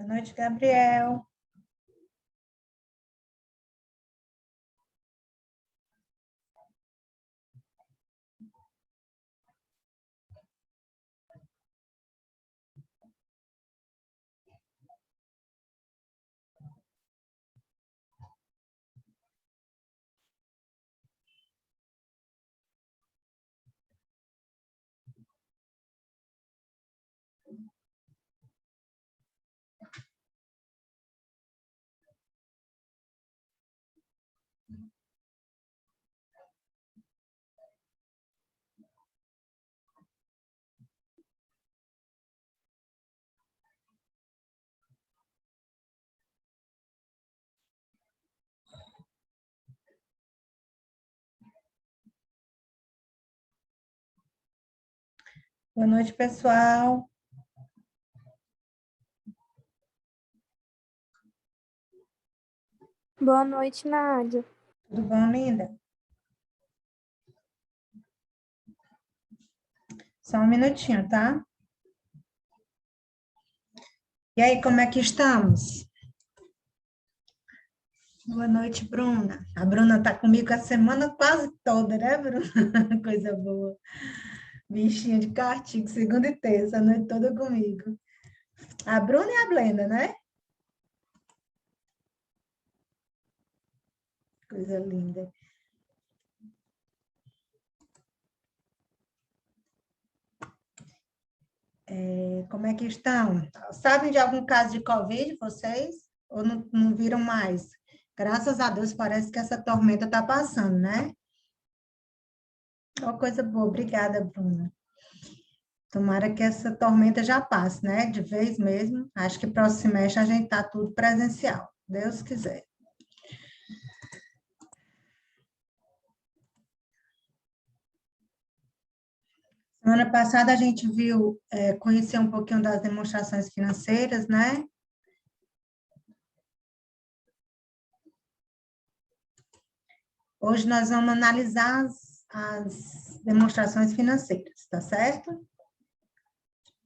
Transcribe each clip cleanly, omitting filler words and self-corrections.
Boa noite, Gabriel. Boa noite, pessoal. Boa noite, Nádia. Tudo bom, linda? Só um minutinho, tá? E aí, como é que estamos? Boa noite, Bruna. A Bruna está comigo a semana quase toda, né, Bruna? Coisa boa. Bichinha de castigo, segunda e terça, a noite toda comigo. A Bruna e a Blenda, né? Coisa linda. Como é que estão? Sabem de algum caso de Covid, vocês? Ou não viram mais? Graças a Deus, parece que essa tormenta está passando, né? Uma coisa boa, obrigada, Bruna. Tomara que essa tormenta já passe, né? De vez mesmo. Acho que próximo semestre a gente está tudo presencial, Deus quiser. Semana passada a gente viu, conhecer um pouquinho das demonstrações financeiras, né? Hoje nós vamos analisar as demonstrações financeiras, tá certo?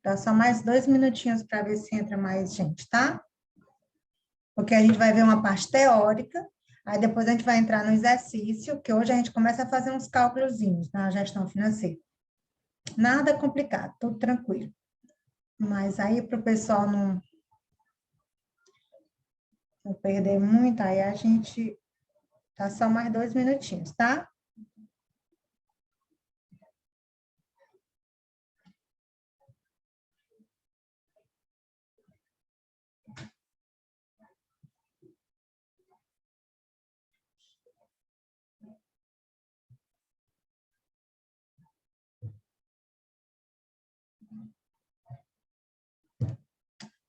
Dá só mais 2 minutinhos para ver se entra mais gente, tá? Porque a gente vai ver uma parte teórica, aí depois a gente vai entrar no exercício, que hoje a gente começa a fazer uns cálculozinhos na gestão financeira. Nada complicado, tudo tranquilo. Mas aí, para o pessoal não perder muito, aí a gente tá só mais 2 minutinhos, tá?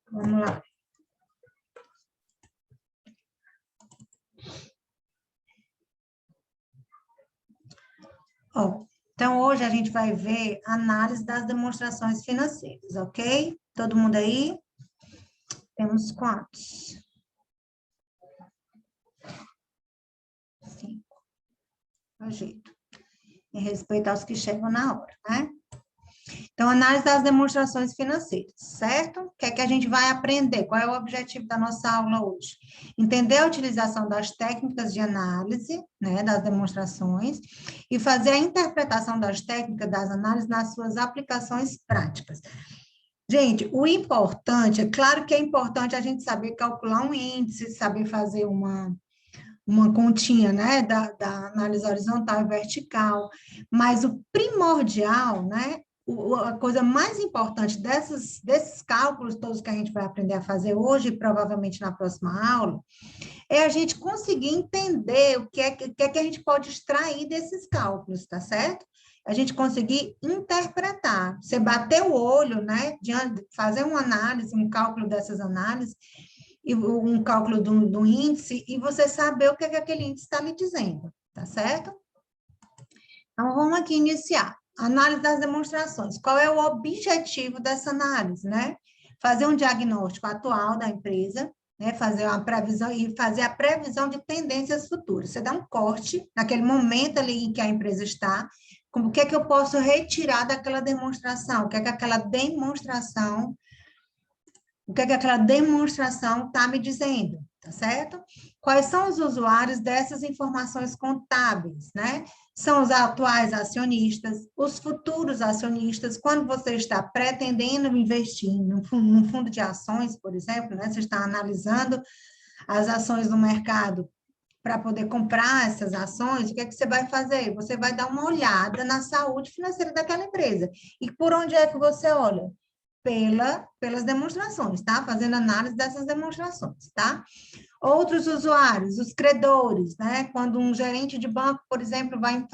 Vamos lá. Ó, então, hoje a gente vai ver análise das demonstrações financeiras, ok? Todo mundo aí? Temos quantos? 5. Ajeito. Em respeito aos que chegam na hora, né? Então, análise das demonstrações financeiras, certo? O que é que a gente vai aprender? Qual é o objetivo da nossa aula hoje? Entender a utilização das técnicas de análise, né, das demonstrações, e fazer a interpretação das técnicas das análises nas suas aplicações práticas. Gente, o importante, é claro que é importante a gente saber calcular um índice, saber fazer uma continha, né, da análise horizontal e vertical, mas o primordial, né, a coisa mais importante desses cálculos todos que a gente vai aprender a fazer hoje, e provavelmente na próxima aula, é a gente conseguir entender o que é que a gente pode extrair desses cálculos, tá certo? A gente conseguir interpretar. Você bater o olho, né, fazer uma análise, um cálculo dessas análises, e um cálculo do índice, e você saber o que é que aquele índice está lhe dizendo, tá certo? Então, vamos aqui iniciar. Análise das demonstrações. Qual é o objetivo dessa análise, né? Fazer um diagnóstico atual da empresa, né? Fazer uma previsão e fazer a previsão de tendências futuras. Você dá um corte naquele momento ali em que a empresa está, como o que é que eu posso retirar daquela demonstração, o que é que aquela demonstração O que é que aquela demonstração está me dizendo, tá certo? Quais são os usuários dessas informações contábeis, né? São os atuais acionistas, os futuros acionistas, quando você está pretendendo investir num fundo de ações, por exemplo, né? Você está analisando as ações no mercado para poder comprar essas ações, o que é que você vai fazer? Você vai dar uma olhada na saúde financeira daquela empresa. E por onde é que você olha? Pelas demonstrações, tá? Fazendo análise dessas demonstrações, tá? Outros usuários, os credores, né? Quando um gerente de banco, por exemplo, vai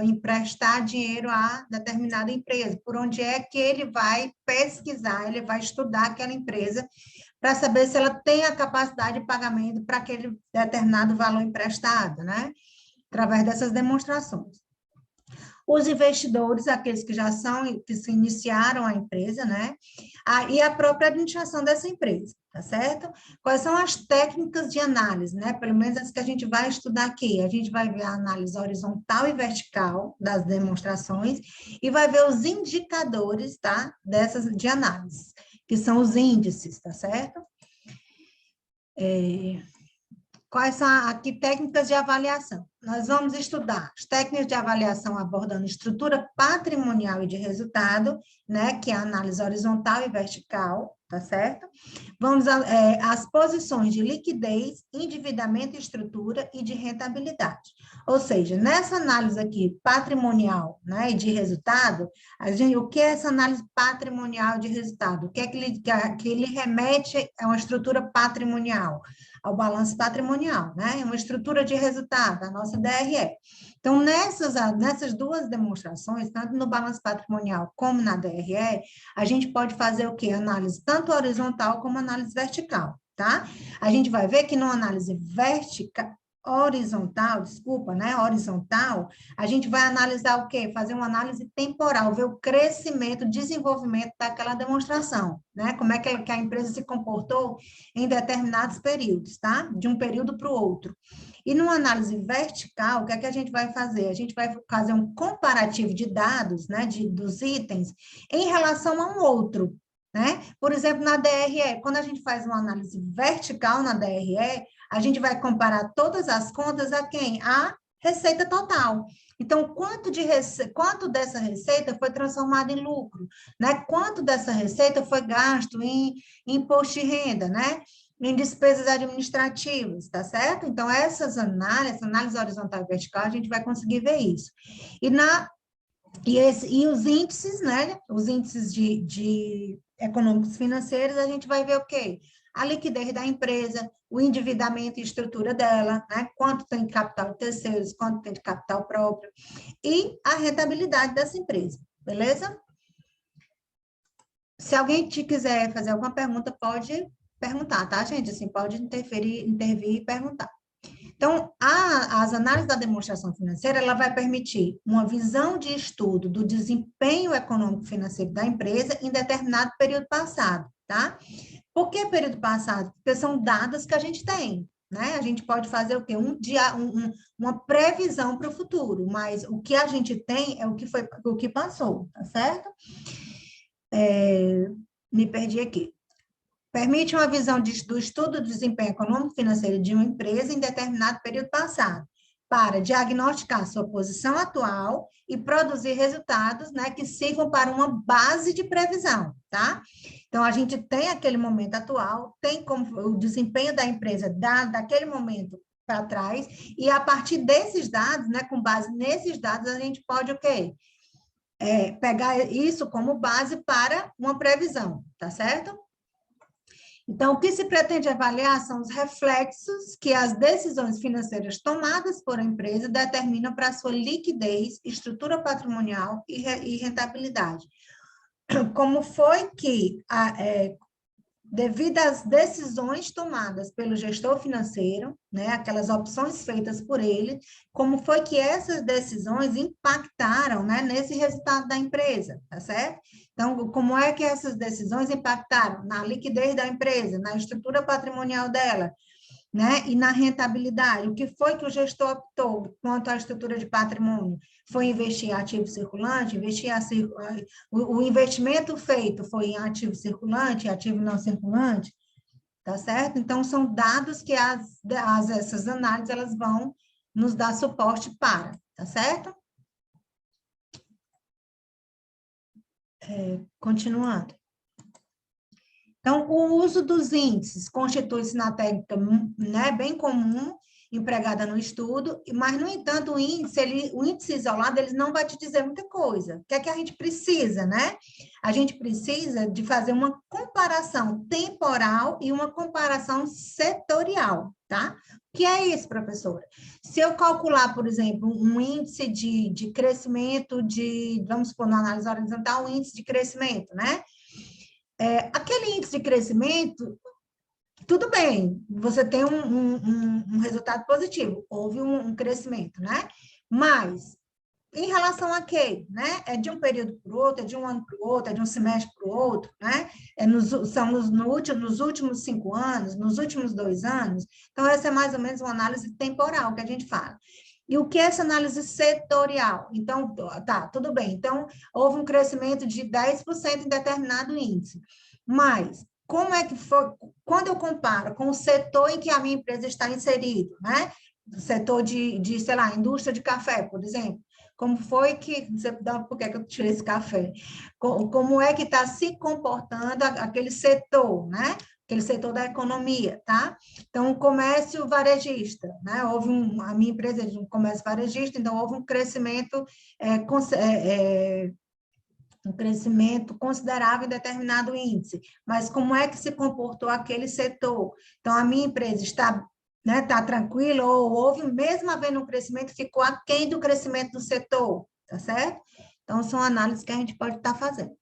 emprestar dinheiro a determinada empresa, por onde é que ele vai pesquisar, ele vai estudar aquela empresa para saber se ela tem a capacidade de pagamento para aquele determinado valor emprestado, né? Através dessas demonstrações. Os investidores, aqueles que já são, que se iniciaram a empresa, né? E a própria administração dessa empresa, tá certo? Quais são as técnicas de análise, né? Pelo menos as que a gente vai estudar aqui. A gente vai ver a análise horizontal e vertical das demonstrações e vai ver os indicadores, tá? Dessas de análise, que são os índices, tá certo? Quais são aqui técnicas de avaliação? Nós vamos estudar as técnicas de avaliação abordando estrutura patrimonial e de resultado, né, que é a análise horizontal e vertical, tá certo? Vamos as posições de liquidez, endividamento e estrutura e de rentabilidade. Ou seja, nessa análise aqui patrimonial, né, e de resultado, o que é essa análise patrimonial de resultado? O que é que ele remete a uma estrutura patrimonial? Ao balanço patrimonial, né? Uma estrutura de resultado, a nossa DRE. Então, nessas duas demonstrações, tanto no balanço patrimonial como na DRE, a gente pode fazer o quê? Análise tanto horizontal como análise vertical, tá? A gente vai ver que numa análise horizontal, a gente vai analisar o quê? Fazer uma análise temporal, ver o crescimento, desenvolvimento daquela demonstração, né? Como é que a empresa se comportou em determinados períodos, tá? De um período para o outro. E numa análise vertical, o que é que a gente vai fazer? A gente vai fazer um comparativo de dados, né, dos itens, em relação a um outro, né? Por exemplo, na DRE, quando a gente faz uma análise vertical na DRE, a gente vai comparar todas as contas a quem? A receita total. Então, quanto dessa receita foi transformada em lucro, né? Quanto dessa receita foi gasto em imposto de renda, né? Em despesas administrativas, tá certo? Então, análise horizontal e vertical, a gente vai conseguir ver isso. E os índices, né? Os índices de econômicos financeiros, a gente vai ver o quê? A liquidez da empresa, o endividamento e estrutura dela, né? Quanto tem de capital de terceiros, quanto tem de capital próprio, e a rentabilidade dessa empresa, beleza? Se alguém quiser fazer alguma pergunta, pode perguntar, tá, gente? Assim, pode intervir e perguntar. Então, as análises da demonstração financeira, ela vai permitir uma visão de estudo do desempenho econômico financeiro da empresa em determinado período passado, tá? Por que período passado? Porque são dados que a gente tem, né? A gente pode fazer o quê? Uma previsão para o futuro, mas o que a gente tem é o que passou, tá certo? Me perdi aqui. Permite uma visão do estudo do desempenho econômico financeiro de uma empresa em determinado período passado, para diagnosticar sua posição atual e produzir resultados, né, que sirvam para uma base de previsão, tá? Então, a gente tem aquele momento atual, tem como o desempenho da empresa daquele momento para trás, e a partir desses dados, né, com base nesses dados, a gente pode o quê? Pegar isso como base para uma previsão, tá certo? Então, o que se pretende avaliar são os reflexos que as decisões financeiras tomadas por a empresa determinam para a sua liquidez, estrutura patrimonial e rentabilidade. Como foi que, devido às decisões tomadas pelo gestor financeiro, né, aquelas opções feitas por ele, como foi que essas decisões impactaram, né, nesse resultado da empresa, tá certo? Então, como é que essas decisões impactaram na liquidez da empresa, na estrutura patrimonial dela, né? E na rentabilidade, o que foi que o gestor optou quanto à estrutura de patrimônio? Foi investir em ativo circulante, o investimento feito foi em ativo circulante, ativo não circulante, tá certo? Então, são dados que essas análises elas vão nos dar suporte para, tá certo? Continuando. Então, o uso dos índices constitui-se na técnica, né, bem comum, empregada no estudo, mas, no entanto, o índice isolado, ele não vai te dizer muita coisa. O que é que a gente precisa, né? A gente precisa de fazer uma comparação temporal e uma comparação setorial, tá? O que é isso, professora? Se eu calcular, por exemplo, um índice de crescimento vamos supor, na análise horizontal, um índice de crescimento, né? Aquele índice de crescimento, tudo bem, você tem um resultado positivo, houve um crescimento, né? Mas, em relação a quê? Né? É de um período para o outro, é de um ano para o outro, é de um semestre para o outro, né? Nos últimos 5 anos, nos últimos 2 anos. Então, essa é mais ou menos uma análise temporal que a gente fala. E o que é essa análise setorial? Então, tá, tudo bem. Então, houve um crescimento de 10% em determinado índice. Mas, como é que foi? Quando eu comparo com o setor em que a minha empresa está inserida, né? O setor sei lá, indústria de café, por exemplo. Como foi que... Por que eu tirei esse café? Como é que está se comportando aquele setor, né? Aquele setor da economia, tá? Então, o comércio varejista, né? A minha empresa é de um comércio varejista, então houve um crescimento, um crescimento considerável em determinado índice. Mas como é que se comportou aquele setor? Então, a minha empresa está, né, está tranquila, ou houve, mesmo havendo um crescimento, ficou aquém do crescimento do setor, tá certo? Então, são análises que a gente pode estar fazendo.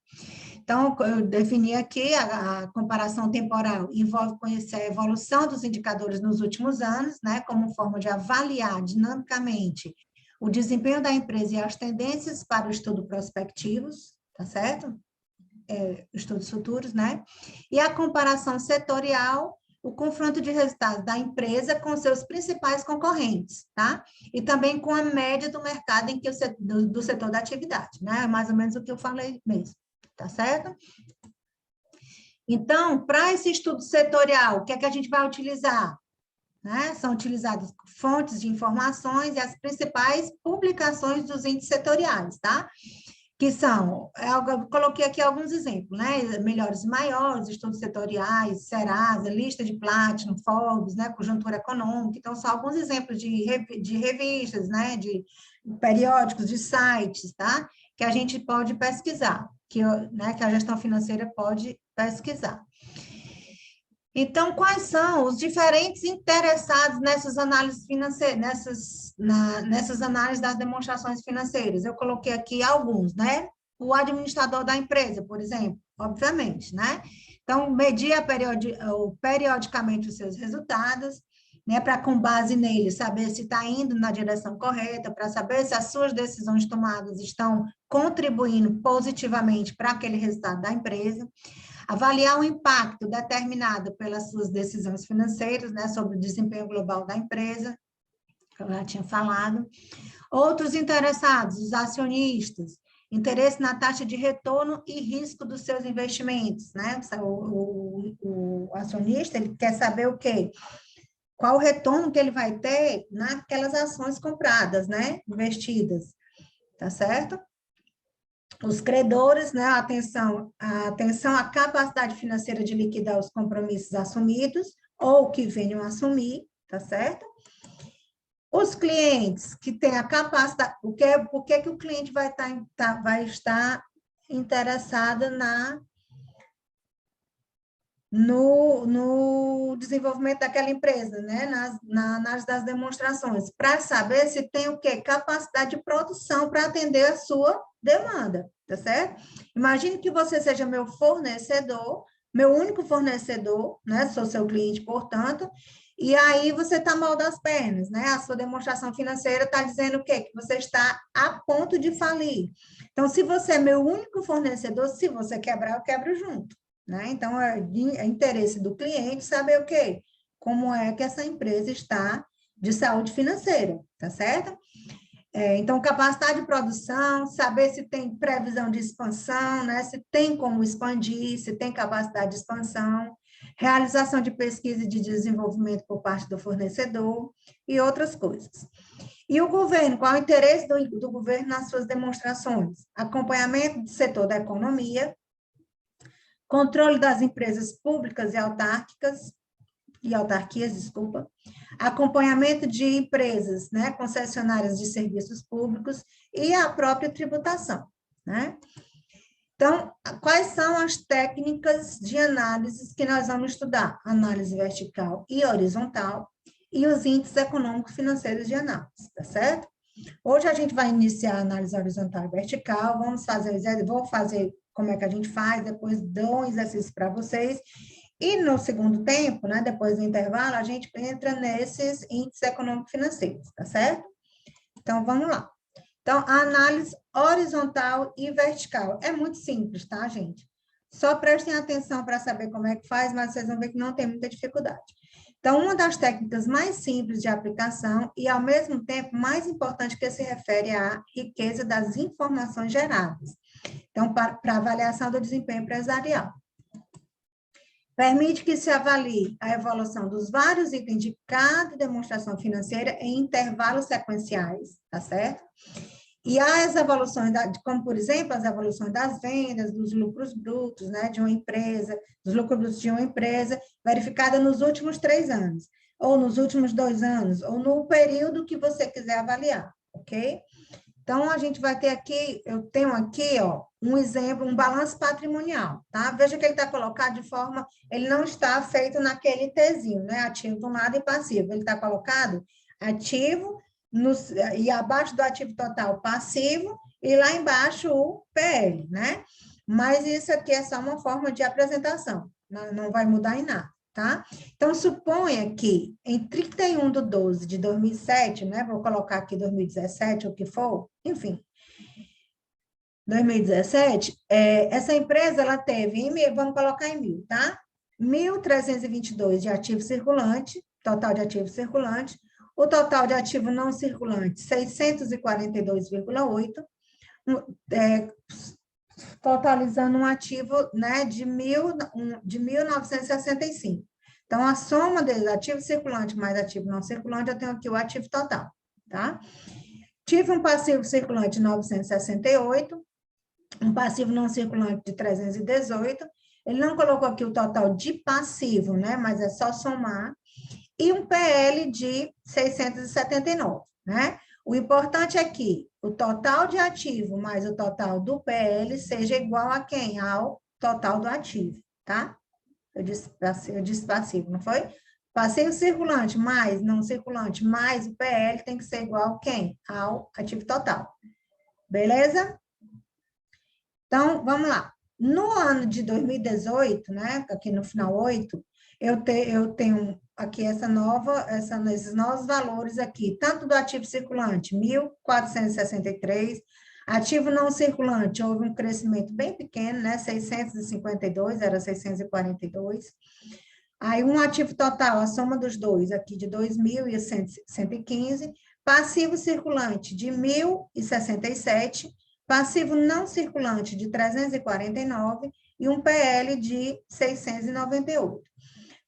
Então, eu defini aqui a comparação temporal, envolve conhecer a evolução dos indicadores nos últimos anos, né, como forma de avaliar dinamicamente o desempenho da empresa e as tendências para o estudo prospectivos, tá certo? Estudos futuros, né? E a comparação setorial, o confronto de resultados da empresa com seus principais concorrentes, tá? E também com a média do mercado do setor da atividade, né? Mais ou menos o que eu falei mesmo. Tá certo? Então, para esse estudo setorial, o que é que a gente vai utilizar? Né? São utilizadas fontes de informações e as principais publicações dos índices setoriais, tá? Que são, eu coloquei aqui alguns exemplos, né? Melhores e Maiores, estudos setoriais, Serasa, lista de Platinum, Forbes, né? Conjuntura econômica. Então, são alguns exemplos de revistas, né? De periódicos, de sites, tá? Que a gente pode pesquisar, né? Que a gestão financeira pode pesquisar. Então, quais são os diferentes interessados nessas análises financeiras, nessas análises das demonstrações financeiras? Eu coloquei aqui alguns, né? O administrador da empresa, por exemplo, obviamente, né? Então, medir periodicamente os seus resultados, né? Para, com base neles, saber se está indo na direção correta, para saber se as suas decisões tomadas estão contribuindo positivamente para aquele resultado da empresa. Avaliar o impacto determinado pelas suas decisões financeiras, né, sobre o desempenho global da empresa, que eu já tinha falado. Outros interessados, os acionistas, interesse na taxa de retorno e risco dos seus investimentos, né? O acionista, ele quer saber o quê? Qual o retorno que ele vai ter naquelas ações compradas, né? Investidas, tá certo? Os credores, né, atenção à capacidade financeira de liquidar os compromissos assumidos ou que venham a assumir, tá certo? Os clientes que têm a capacidade, por que o cliente vai estar interessado no desenvolvimento daquela empresa, né? Na análise das demonstrações, para saber se tem o quê? Capacidade de produção para atender a sua demanda, tá certo? Imagine que você seja meu fornecedor, meu único fornecedor, né? Sou seu cliente, portanto, e aí você está mal das pernas, né? A sua demonstração financeira está dizendo o quê? Que você está a ponto de falir. Então, se você é meu único fornecedor, se você quebrar, eu quebro junto. Né? Então, é interesse do cliente saber o quê? como é que essa empresa está de saúde financeira, tá certo? Então, capacidade de produção, saber se tem previsão de expansão, né? Se tem como expandir, se tem capacidade de expansão, realização de pesquisa e de desenvolvimento por parte do fornecedor e outras coisas. E o governo, qual é o interesse do governo nas suas demonstrações? Acompanhamento do setor da economia, controle das empresas públicas e autarquias, acompanhamento de empresas, né, concessionárias de serviços públicos e a própria tributação, né? Então, quais são as técnicas de análise que nós vamos estudar? Análise vertical e horizontal e os índices econômicos financeiros de análise, tá certo? Hoje a gente vai iniciar a análise horizontal e vertical, vou fazer como é que a gente faz, depois dou um exercício para vocês, e no segundo tempo, né, depois do intervalo, a gente entra nesses índices econômicos financeiros, tá certo? Então, vamos lá. Então, a análise horizontal e vertical. É muito simples, tá, gente? Só prestem atenção para saber como é que faz, mas vocês vão ver que não tem muita dificuldade. Então, uma das técnicas mais simples de aplicação e, ao mesmo tempo, mais importante que se refere à riqueza das informações geradas. Então, para avaliação do desempenho empresarial. Permite que se avalie a evolução dos vários itens de cada demonstração financeira em intervalos sequenciais, tá certo? E as evoluções, como, por exemplo, as evoluções das vendas, dos lucros brutos, né, de uma empresa, dos lucros brutos de uma empresa, verificada nos últimos 3 anos, ou nos últimos 2 anos, ou no período que você quiser avaliar, ok? Então, a gente vai ter aqui, eu tenho aqui, ó, um exemplo, um balanço patrimonial, tá? Veja que ele está colocado de forma, ele não está feito naquele Tzinho, né? Ativo do lado e passivo. Ele está colocado ativo, e abaixo do ativo total, passivo, e lá embaixo o PL, né? Mas isso aqui é só uma forma de apresentação, não vai mudar em nada, tá? Então, suponha que em 31/12 de 2007, né? Vou colocar aqui 2017, o que for, enfim, 2017, essa empresa, ela teve, vamos colocar em 1.000, tá? 1.322 de ativo circulante, total de ativo circulante, o total de ativo não circulante, 642,8, totalizando um ativo, né, de 1.965. Então, a soma deles, ativo circulante mais ativo não circulante, eu tenho aqui o ativo total, tá? Tive um passivo circulante de 968, um passivo não circulante de 318, ele não colocou aqui o total de passivo, né, mas é só somar, e um PL de 679, né? O importante é que o total de ativo mais o total do PL seja igual a quem? Ao total do ativo, tá? Eu disse passivo, não foi? Passivo circulante mais não circulante mais o PL tem que ser igual a quem? Ao ativo total. Beleza? Então, vamos lá. No ano de 2018, né, aqui no final 8, eu tenho aqui esses novos valores aqui, tanto do ativo circulante, 1.463, ativo não circulante, houve um crescimento bem pequeno, né, 652, era 642. Aí, um ativo total, a soma dos dois, aqui de 2.115, passivo circulante de 1.067, passivo não circulante de 349 e um PL de 698.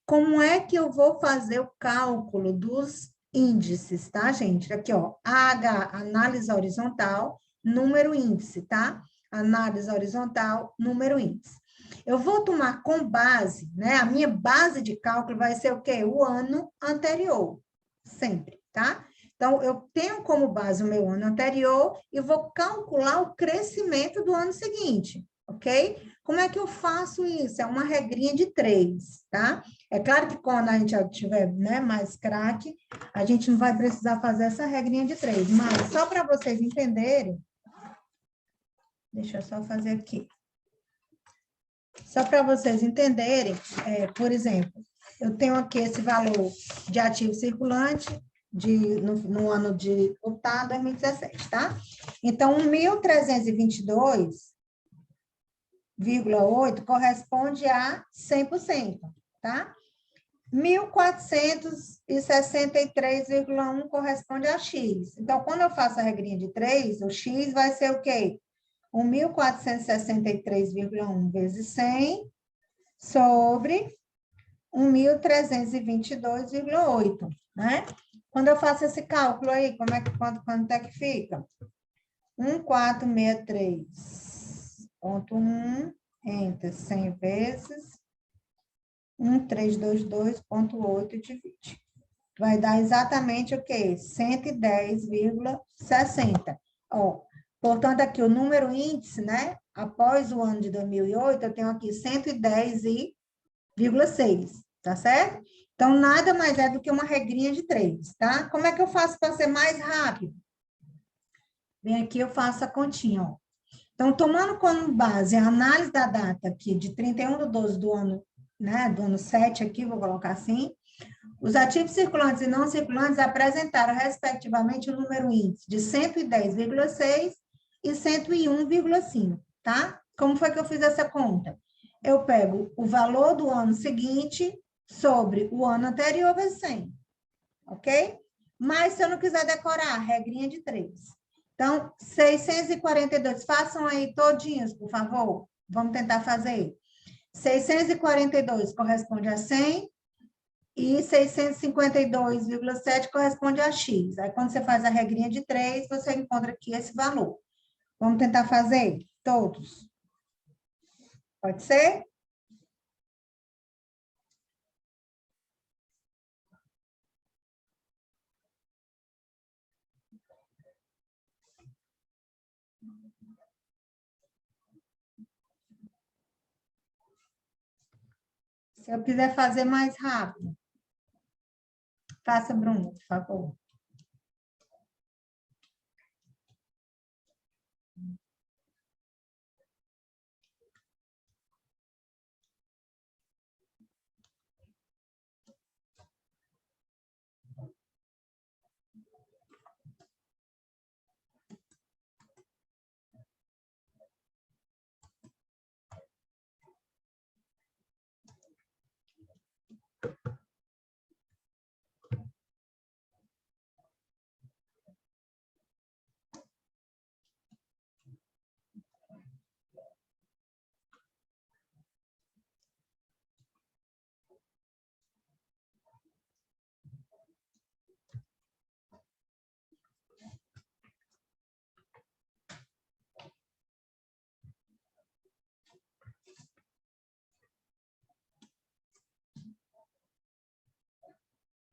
Como é que eu vou fazer o cálculo dos índices, tá, gente? Aqui, ó, AH, análise horizontal, número índice, tá? Análise horizontal, número índice. Eu vou tomar com base, né? A minha base de cálculo vai ser o quê? O ano anterior, sempre, tá? Então, eu tenho como base o meu ano anterior e vou calcular o crescimento do ano seguinte, ok? Como é que eu faço isso? É uma regrinha de 3, tá? É claro que quando a gente já tiver, né, mais craque, a gente não vai precisar fazer essa regrinha de 3, mas só para vocês entenderem, deixa eu só fazer aqui. Só para vocês entenderem, por exemplo, eu tenho aqui esse valor de ativo circulante, no ano de 2017, tá? Então, 1.322,8 corresponde a 100%, tá? 1.463,1 corresponde a X. Então, quando eu faço a regrinha de 3, o X vai ser o quê? 1.463,1 vezes 100 sobre 1.322,8, né? Quando eu faço esse cálculo aí, quanto é que fica? 1463,1 entre 100 vezes 1322,8 divide. Vai dar exatamente o quê? 110,60. Ó, portanto, aqui o número índice, né? Após o ano de 2008, eu tenho aqui 110,6, tá certo? Então, nada mais é do que uma regrinha de 3, tá? Como é que eu faço para ser mais rápido? Vem aqui, eu faço a continha, ó. Então, tomando como base a análise da data aqui de 31/12 do ano, né, do ano 7 aqui, vou colocar assim, os ativos circulantes e não circulantes apresentaram, respectivamente, o número índice de 110,6 e 101,5, tá? Como foi que eu fiz essa conta? Eu pego o valor do ano seguinte sobre o ano anterior vezes 100, ok? Mas se eu não quiser decorar, regrinha de 3. Então, 642, façam aí todinhos, por favor. Vamos tentar fazer. 642 corresponde a 100 e 652,7 corresponde a X. Aí, quando você faz a regrinha de 3, você encontra aqui esse valor. Vamos tentar fazer todos. Pode ser? Se eu quiser fazer mais rápido, faça, Bruno, por favor.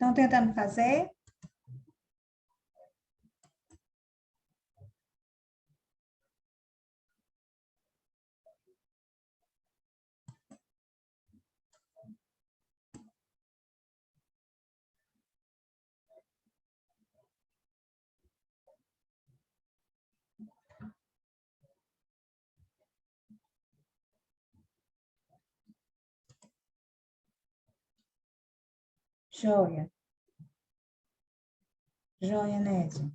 Estão tentando fazer? Joia. Joia, Nédia.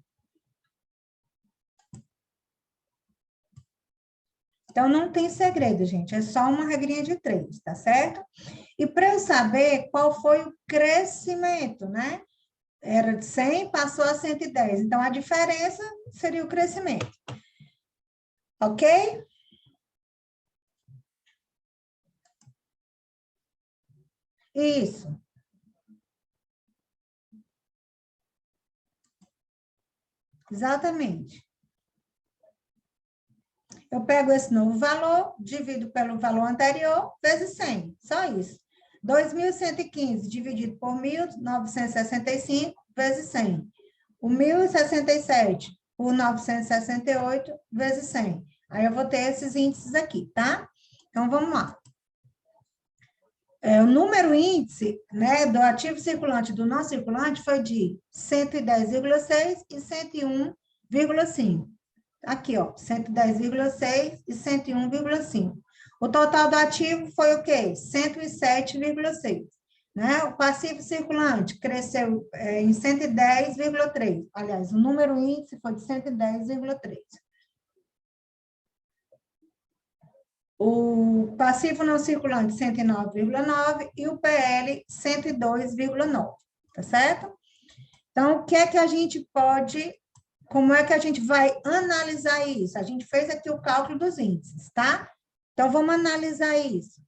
Então, não tem segredo, gente. É só uma regrinha de 3, tá certo? E para eu saber qual foi o crescimento, né? Era de 100, passou a 110. Então, a diferença seria o crescimento. Ok? Isso. Exatamente. Eu pego esse novo valor, divido pelo valor anterior, vezes 100. Só isso. 2.115 dividido por 1.965, vezes 100. O 1.067 por 968, vezes 100. Aí eu vou ter esses índices aqui, tá? Então, vamos lá. O número índice, né, do ativo circulante e do não circulante foi de 110,6 e 101,5. Aqui, ó, 110,6 e 101,5. O total do ativo foi o quê? 107,6. Né? O passivo circulante cresceu em 110,3. Aliás, o número índice foi de 110,3. o passivo não circulante 109,9 e o PL 102,9, tá certo? Então, o que é que a gente pode, como é que a gente vai analisar isso? A gente fez aqui o cálculo dos índices, tá? Então, vamos analisar isso.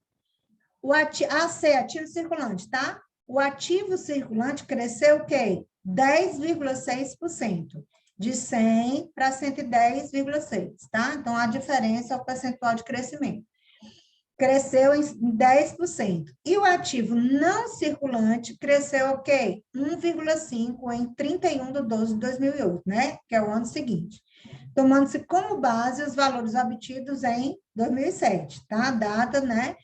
O AC, ativo circulante, tá? O ativo circulante cresceu o quê? 10,6%. De 100 para 110,6, tá? Então, a diferença é o percentual de crescimento. Cresceu em 10%. E o ativo não circulante cresceu o quê? 1,5 em 31 de 12 de 2008, né? Que é o ano seguinte. Tomando-se como base os valores obtidos em 2007, tá? Data, né?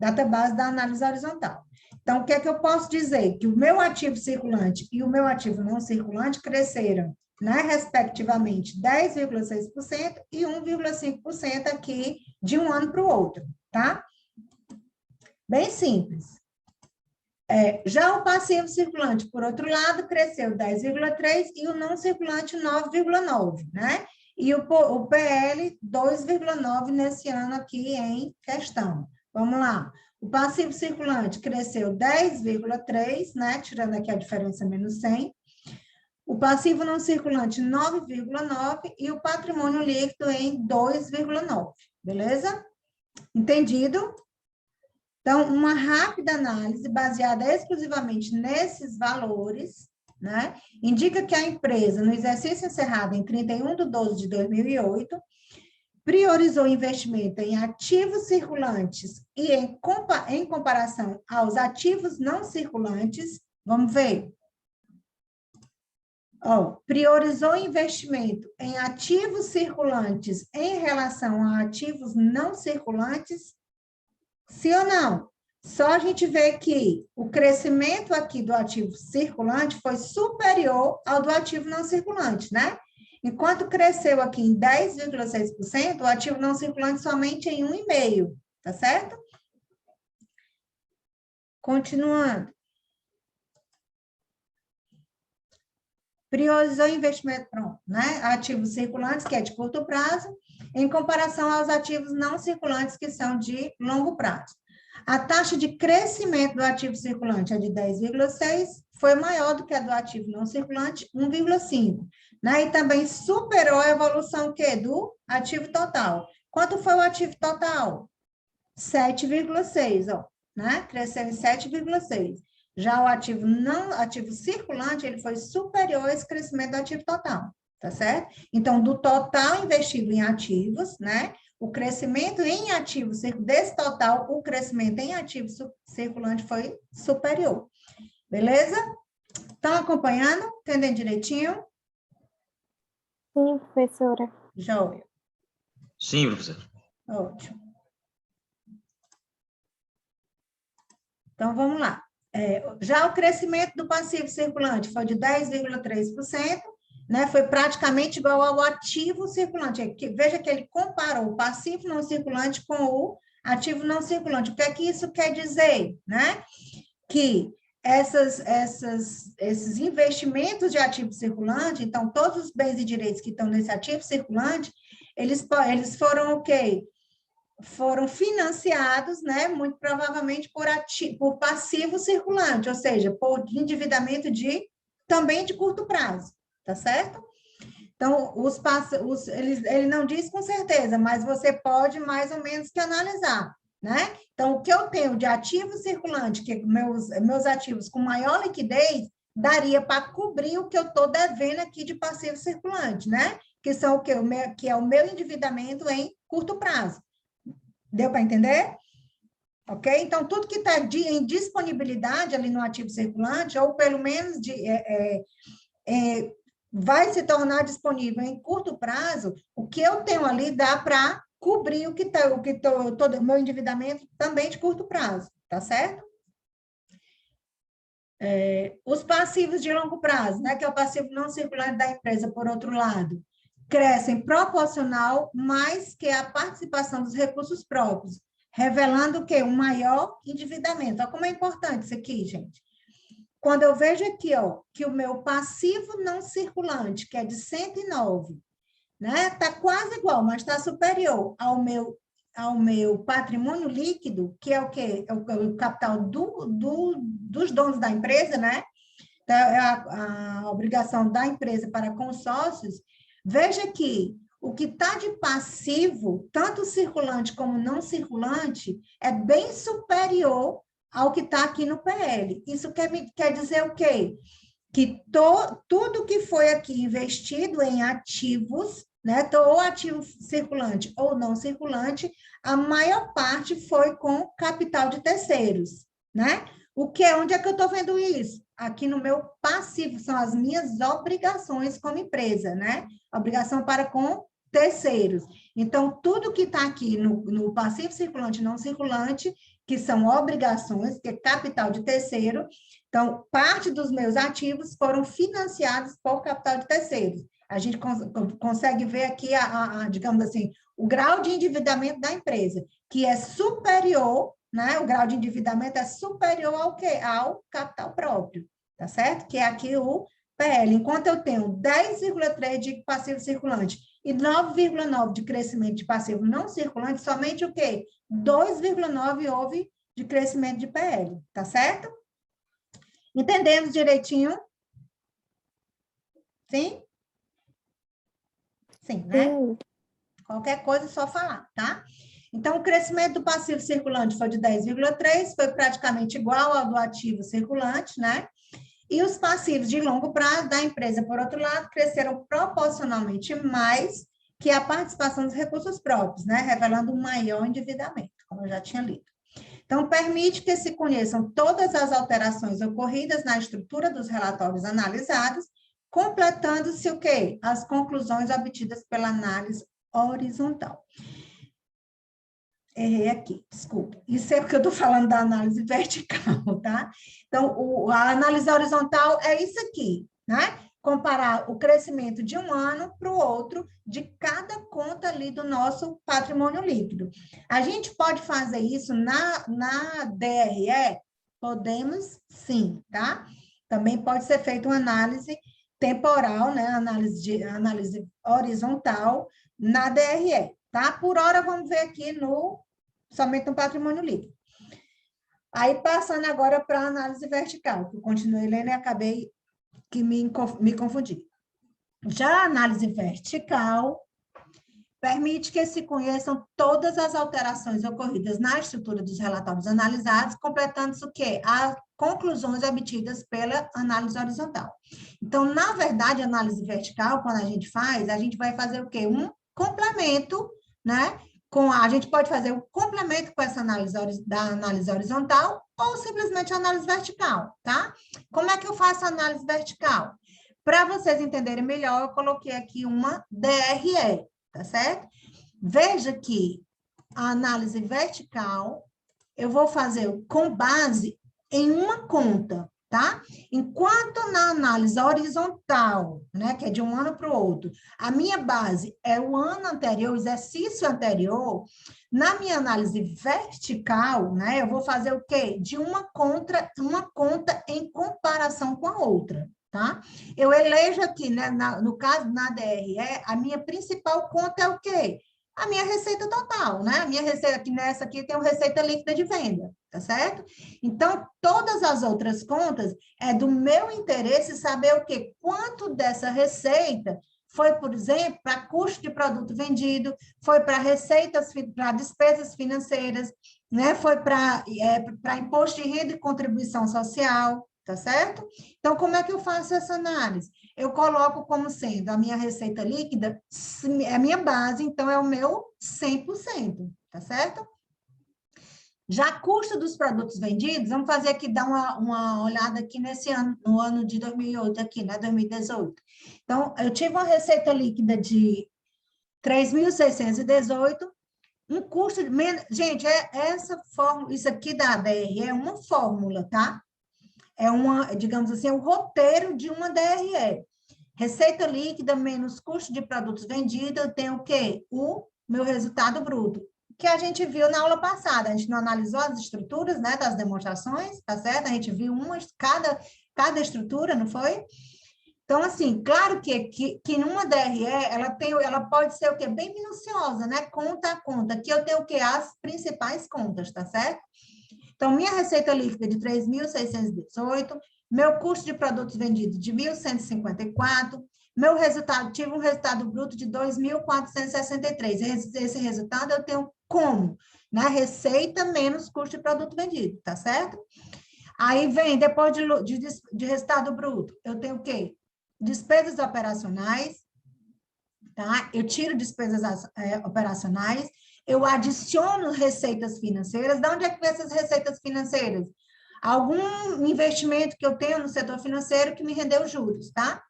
Data base da análise horizontal. Então, o que é que eu posso dizer? Que o meu ativo circulante e o meu ativo não circulante cresceram, né, respectivamente, 10,6% e 1,5% aqui de um ano para o outro, tá? Bem simples. Já o passivo circulante, por outro lado, cresceu 10,3% e o não circulante 9,9%, né? E o PL 2,9% nesse ano aqui em questão. Vamos lá. O passivo circulante cresceu 10,3%, né? Tirando aqui a diferença menos 100. O passivo não circulante 9,9% e o patrimônio líquido em 2,9%. Beleza? Entendido? Então, uma rápida análise baseada exclusivamente nesses valores, né, indica que a empresa, no exercício encerrado em 31 de 12 de 2008, priorizou investimento em ativos circulantes e em comparação aos ativos não circulantes, vamos ver. Priorizou investimento em ativos circulantes em relação a ativos não circulantes. Sim ou não? Só a gente vê que o crescimento aqui do ativo circulante foi superior ao do ativo não circulante, né? Enquanto cresceu aqui em 10,6%, o ativo não circulante somente em 1,5%, tá certo? Continuando. Priorizou investimento, pronto, né? Ativos circulantes, que é de curto prazo, em comparação aos ativos não circulantes, que são de longo prazo. A taxa de crescimento do ativo circulante é de 10,6%, foi maior do que a do ativo não circulante, 1,5%. Né? E também superou a evolução do ativo total. Quanto foi o ativo total? 7,6%, né? Cresceu em 7,6%. Já o ativo circulante, ele foi superior a esse crescimento do ativo total, tá certo? Então, do total investido em ativos, né? O crescimento em ativos, desse total, o crescimento em ativos circulante foi superior. Beleza? Estão acompanhando? Entendendo direitinho? Sim, professora. Joia. Sim, professor. Ótimo. Então, vamos lá. Já o crescimento do passivo circulante foi de 10,3%, né? Foi praticamente igual ao ativo circulante. Veja que ele comparou o passivo não circulante com o ativo não circulante. O que é que isso quer dizer? Né? Que esses investimentos de ativo circulante, então, todos os bens e direitos que estão nesse ativo circulante, eles foram o quê? Foram financiados, né, muito provavelmente por passivo circulante, ou seja, por endividamento também de curto prazo, tá certo? Então, ele não diz com certeza, mas você pode mais ou menos que analisar, né? Então, o que eu tenho de ativo circulante, que meus ativos com maior liquidez, daria para cobrir o que eu estou devendo aqui de passivo circulante, né? Que são o quê? Que é o meu endividamento em curto prazo. Deu para entender? Ok? Então, tudo que está em disponibilidade ali no ativo circulante, ou pelo menos vai se tornar disponível em curto prazo, o que eu tenho ali dá para cobrir todo o meu endividamento também de curto prazo, tá certo? Os passivos de longo prazo, né, que é o passivo não circulante da empresa, por outro lado, crescem proporcional mais que a participação dos recursos próprios, revelando o quê? Um maior endividamento. Olha como é importante isso aqui, gente. Quando eu vejo aqui, que o meu passivo não circulante, que é de 109, né? Está quase igual, mas está superior ao meu ao meu patrimônio líquido, que é o quê? É o capital dos donos da empresa, né? Então, é a obrigação da empresa para com os sócios. Veja que o que está de passivo, tanto circulante como não circulante, é bem superior ao que está aqui no PL. Isso quer dizer o quê? Que tudo que foi aqui investido em ativos, né, ou ativo circulante ou não circulante, a maior parte foi com capital de terceiros, né? Onde é que eu estou vendo isso? Aqui no meu passivo, são as minhas obrigações como empresa, né? Obrigação para com terceiros. Então, tudo que está aqui no passivo circulante e não circulante, que são obrigações, que é capital de terceiro, então, parte dos meus ativos foram financiados por capital de terceiros. A gente consegue ver aqui, digamos assim, o grau de endividamento da empresa, que é superior, né? O grau de endividamento é superior ao quê? Ao capital próprio, tá certo? Que é aqui o PL. Enquanto eu tenho 10,3 de passivo circulante e 9,9 de crescimento de passivo não circulante, somente o quê? 2,9 houve de crescimento de PL, tá certo? Entendemos direitinho? Sim? Sim, né? Sim. Qualquer coisa é só falar, tá? Então, o crescimento do passivo circulante foi de 10,3, foi praticamente igual ao do ativo circulante, né? E os passivos de longo prazo da empresa, por outro lado, cresceram proporcionalmente mais que a participação dos recursos próprios, né? Revelando um maior endividamento, como eu já tinha lido. Então, permite que se conheçam todas as alterações ocorridas na estrutura dos relatórios analisados, completando-se o quê? As conclusões obtidas pela análise horizontal. Errei aqui, desculpa. Isso é porque eu estou falando da análise vertical, tá? Então, a análise horizontal é isso aqui, né? Comparar o crescimento de um ano para o outro, de cada conta ali do nosso patrimônio líquido. A gente pode fazer isso na DRE? Podemos, sim, tá? Também pode ser feita uma análise temporal, né? Análise horizontal na DRE, tá? Por hora, vamos ver aqui somente no patrimônio líquido. Aí, passando agora para a análise vertical, que eu continuei lendo e acabei que me confundi. Já a análise vertical permite que se conheçam todas as alterações ocorridas na estrutura dos relatórios analisados, completando-se o quê? As conclusões obtidas pela análise horizontal. Então, na verdade, a análise vertical, quando a gente vai fazer o quê? Um complemento, né? A gente pode fazer um complemento com essa análise da análise horizontal ou simplesmente a análise vertical, tá? Como é que eu faço a análise vertical? Para vocês entenderem melhor, eu coloquei aqui uma DRE, tá certo? Veja que a análise vertical eu vou fazer com base em uma conta, tá? Enquanto na análise horizontal, né, que é de um ano para o outro, a minha base é o ano anterior, o exercício anterior, na minha análise vertical, né, eu vou fazer o quê? De uma conta em comparação com a outra, tá? Eu elejo aqui, né, no caso, na DRE, a minha principal conta é o quê? A minha receita total, né? A minha receita aqui nessa aqui tem uma receita líquida de venda, tá certo? Então, todas as outras contas é do meu interesse saber o quê? Quanto dessa receita foi, por exemplo, para custo de produto vendido, foi para receitas, para despesas financeiras, né? Foi para imposto de renda e contribuição social, tá certo? Então, como é que eu faço essa análise? Eu coloco como sendo a minha receita líquida, é a minha base, então é o meu 100%, tá certo? Já custo dos produtos vendidos, vamos fazer aqui, dar uma olhada aqui nesse ano, no ano de 2008 aqui, né, 2018. Então, eu tive uma receita líquida de 3.618, um custo de... Gente, essa fórmula, isso aqui da DRE é uma fórmula, tá? É digamos assim, o roteiro de uma DRE. Receita líquida menos custo de produtos vendidos, tem o quê? O meu resultado bruto, que a gente viu na aula passada. A gente não analisou as estruturas, né, das demonstrações, tá certo? A gente viu cada estrutura, não foi? Então, assim, claro que numa DRE, ela pode ser o quê? Bem minuciosa, né? Conta a conta. Aqui eu tenho o quê? As principais contas, tá certo? Então, minha receita líquida de 3.618, meu custo de produtos vendidos de 1.154, meu resultado, tive um resultado bruto de 2.463. Esse resultado eu tenho como? Né? Receita menos custo de produto vendido, tá certo? Aí vem, depois de resultado bruto, eu tenho o quê? Despesas operacionais, tá? Eu tiro despesas operacionais, eu adiciono receitas financeiras. De onde é que vem essas receitas financeiras? Algum investimento que eu tenho no setor financeiro que me rendeu juros, tá?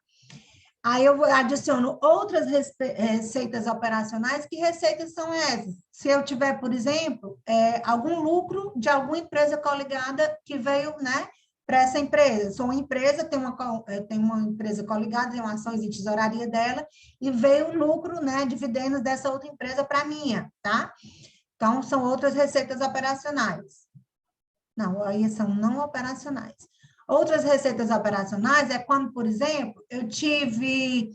Aí eu adiciono outras receitas operacionais. Que receitas são essas? Se eu tiver, por exemplo, algum lucro de alguma empresa coligada que veio, né, para essa empresa. Sou uma empresa, tenho uma empresa coligada, tenho ações de tesouraria dela, e veio o lucro, né, dividendos dessa outra empresa para a minha, tá? Então, são outras receitas operacionais. Não, aí são não operacionais. Outras receitas operacionais é quando, por exemplo, eu tive...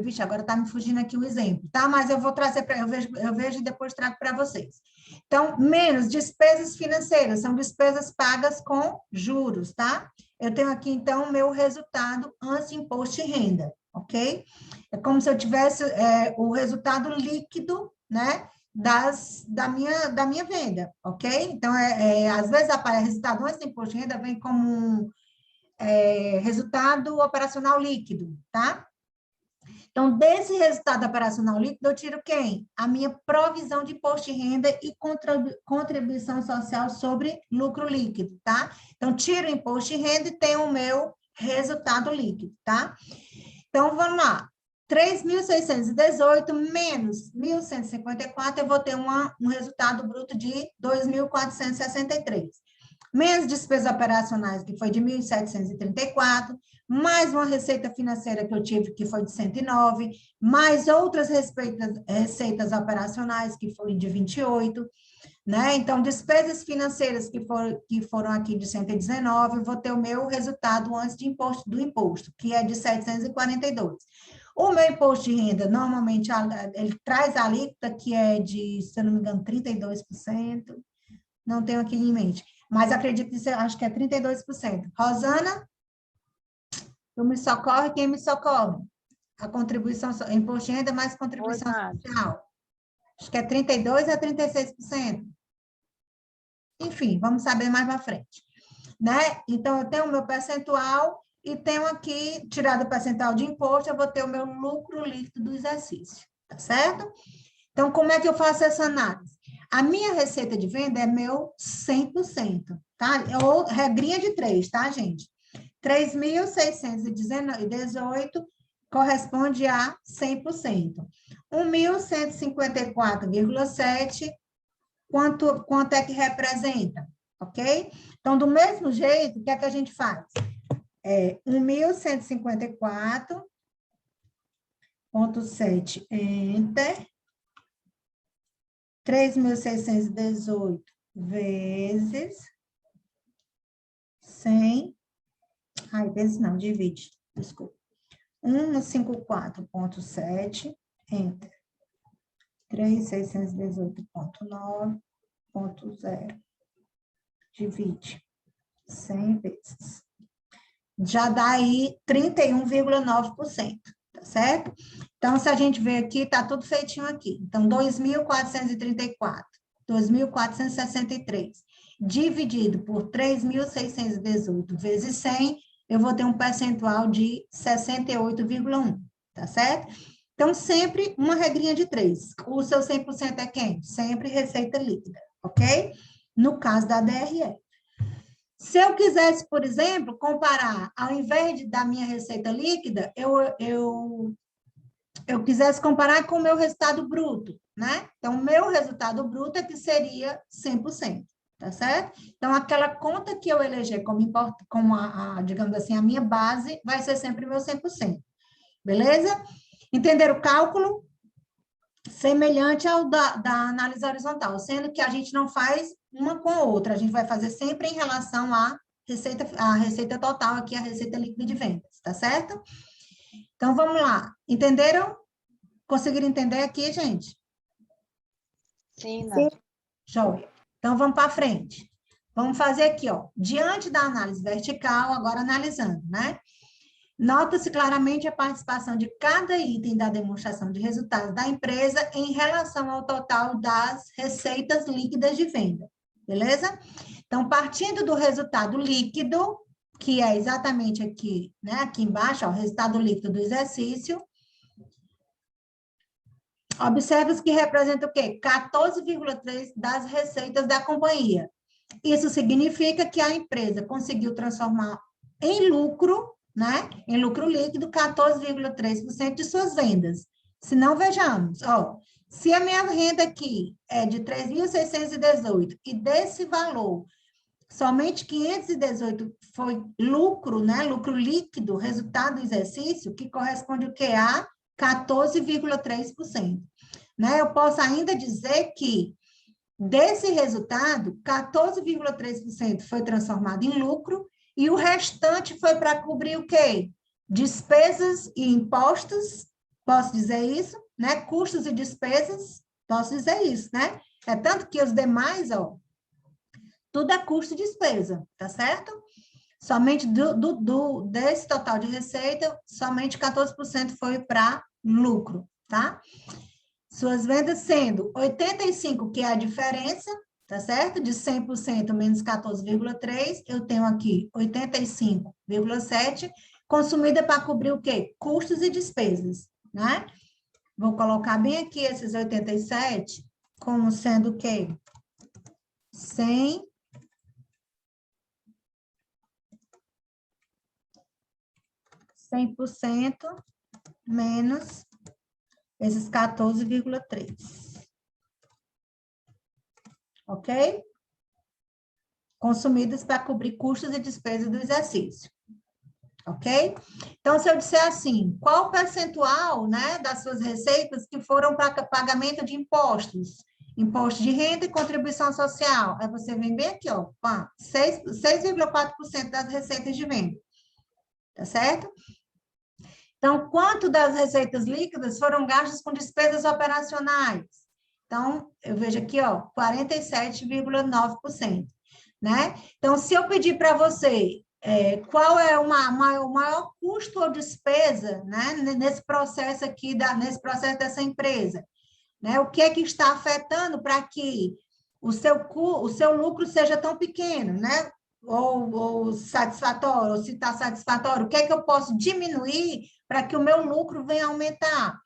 vixe, agora está me fugindo aqui o exemplo, tá? Mas eu vou trazer para... Eu vejo e depois trago para vocês. Então, menos despesas financeiras, são despesas pagas com juros, tá? Eu tenho aqui, então, o meu resultado antes de imposto de renda, ok? É como se eu tivesse o resultado líquido, né? Da minha venda, ok? Então, às vezes aparece resultado antes do imposto de renda, vem como resultado operacional líquido, tá? Então, desse resultado operacional líquido, eu tiro quem? A minha provisão de imposto de renda e contribuição social sobre lucro líquido, tá? Então, tiro o imposto de renda e tenho o meu resultado líquido, tá? Então, vamos lá. 3.618 menos 1.154, eu vou ter um resultado bruto de 2.463. Menos despesas operacionais, que foi de 1.734, mais uma receita financeira que eu tive, que foi de 109, mais outras receitas operacionais, que foi de 28, né? Então, despesas financeiras que foram aqui de 119, eu vou ter o meu resultado antes de do imposto, que é de 742. O meu imposto de renda, normalmente, ele traz a alíquota, que é de, se eu não me engano, 32%, não tenho aqui em mente, mas acredito que acho que é 32%. Rosana, tu me socorre, quem me socorre? A contribuição, imposto de renda mais contribuição social. Acho que é 32% a 36%. Enfim, vamos saber mais para frente, né? Então, eu tenho o meu percentual e tenho aqui, tirado o percentual de imposto, eu vou ter o meu lucro líquido do exercício, tá certo? Então, como é que eu faço essa análise? A minha receita de venda é meu 100%, tá? Regrinha de 3, tá, gente? 3.618 corresponde a 100%. 1.154,7, quanto é que representa? Ok? Então, do mesmo jeito, o que é que a gente faz? 1.154,7, enter. 3.618 vezes 100, vezes não, divide, desculpa. 154,7, enter. 3.618,9,0, divide 100 vezes. Já dá aí 31,9%, tá certo? Então, se a gente ver aqui, tá tudo feitinho aqui. Então, 2.434, 2.463, dividido por 3.618 vezes 100, eu vou ter um percentual de 68,1, tá certo? Então, sempre uma regrinha de 3. O seu 100% é quem? Sempre receita líquida, ok? No caso da DRE. Se eu quisesse, por exemplo, comparar, ao invés da minha receita líquida, eu quisesse comparar com o meu resultado bruto, né? Então, o meu resultado bruto é que seria 100%, tá certo? Então, aquela conta que eu eleger como digamos assim, a minha base, vai ser sempre meu 100%, beleza? Entenderam o cálculo? Semelhante ao da análise horizontal, sendo que a gente não faz uma com a outra, a gente vai fazer sempre em relação à receita total aqui, a receita líquida de vendas, tá certo? Então, vamos lá. Entenderam? Conseguiram entender aqui, gente? Sim, Sim. Joia. Então, vamos para frente. Vamos fazer aqui, ó. Diante da análise vertical, agora analisando, né? Nota-se claramente a participação de cada item da demonstração de resultados da empresa em relação ao total das receitas líquidas de venda. Beleza? Então, partindo do resultado líquido, que é exatamente aqui, né? Aqui embaixo, ó, o resultado líquido do exercício. Observe que representa o quê? 14,3% das receitas da companhia. Isso significa que a empresa conseguiu transformar em lucro, né? Em lucro líquido, 14,3% de suas vendas. Se não, vejamos, ó, se a minha renda aqui é de 3.618 e desse valor, somente 518 foi lucro, né? Lucro líquido, resultado do exercício, que corresponde o quê? A 14,3%. Né? Eu posso ainda dizer que desse resultado, 14,3% foi transformado em lucro e o restante foi para cobrir o quê? Despesas e impostos, posso dizer isso, né? Custos e despesas, posso dizer isso, né? É tanto que os demais, ó, tudo é custo e despesa, tá certo? Somente desse total de receita, somente 14% foi para lucro, tá? Suas vendas sendo 85, que é a diferença, tá certo? De 100% menos 14,3, eu tenho aqui 85,7, consumida para cobrir o quê? Custos e despesas, né? Vou colocar bem aqui esses 87 como sendo o quê? 100% menos esses 14,3. Ok? Consumidas para cobrir custos e despesas do exercício. Ok? Então, se eu disser assim, qual o percentual, né, das suas receitas que foram para pagamento de impostos? Imposto de renda e contribuição social. Aí você vem bem aqui, ó, 6,4% das receitas de venda. Tá certo? Então, quanto das receitas líquidas foram gastas com despesas operacionais? Então, eu vejo aqui, ó, 47,9%, né? Então, se eu pedir para você qual é o maior custo ou despesa, né, nesse processo aqui, nesse processo dessa empresa, né? O que é que está afetando para que o seu lucro seja tão pequeno, né? Ou satisfatório, ou se está satisfatório, o que é que eu posso diminuir para que o meu lucro venha aumentar?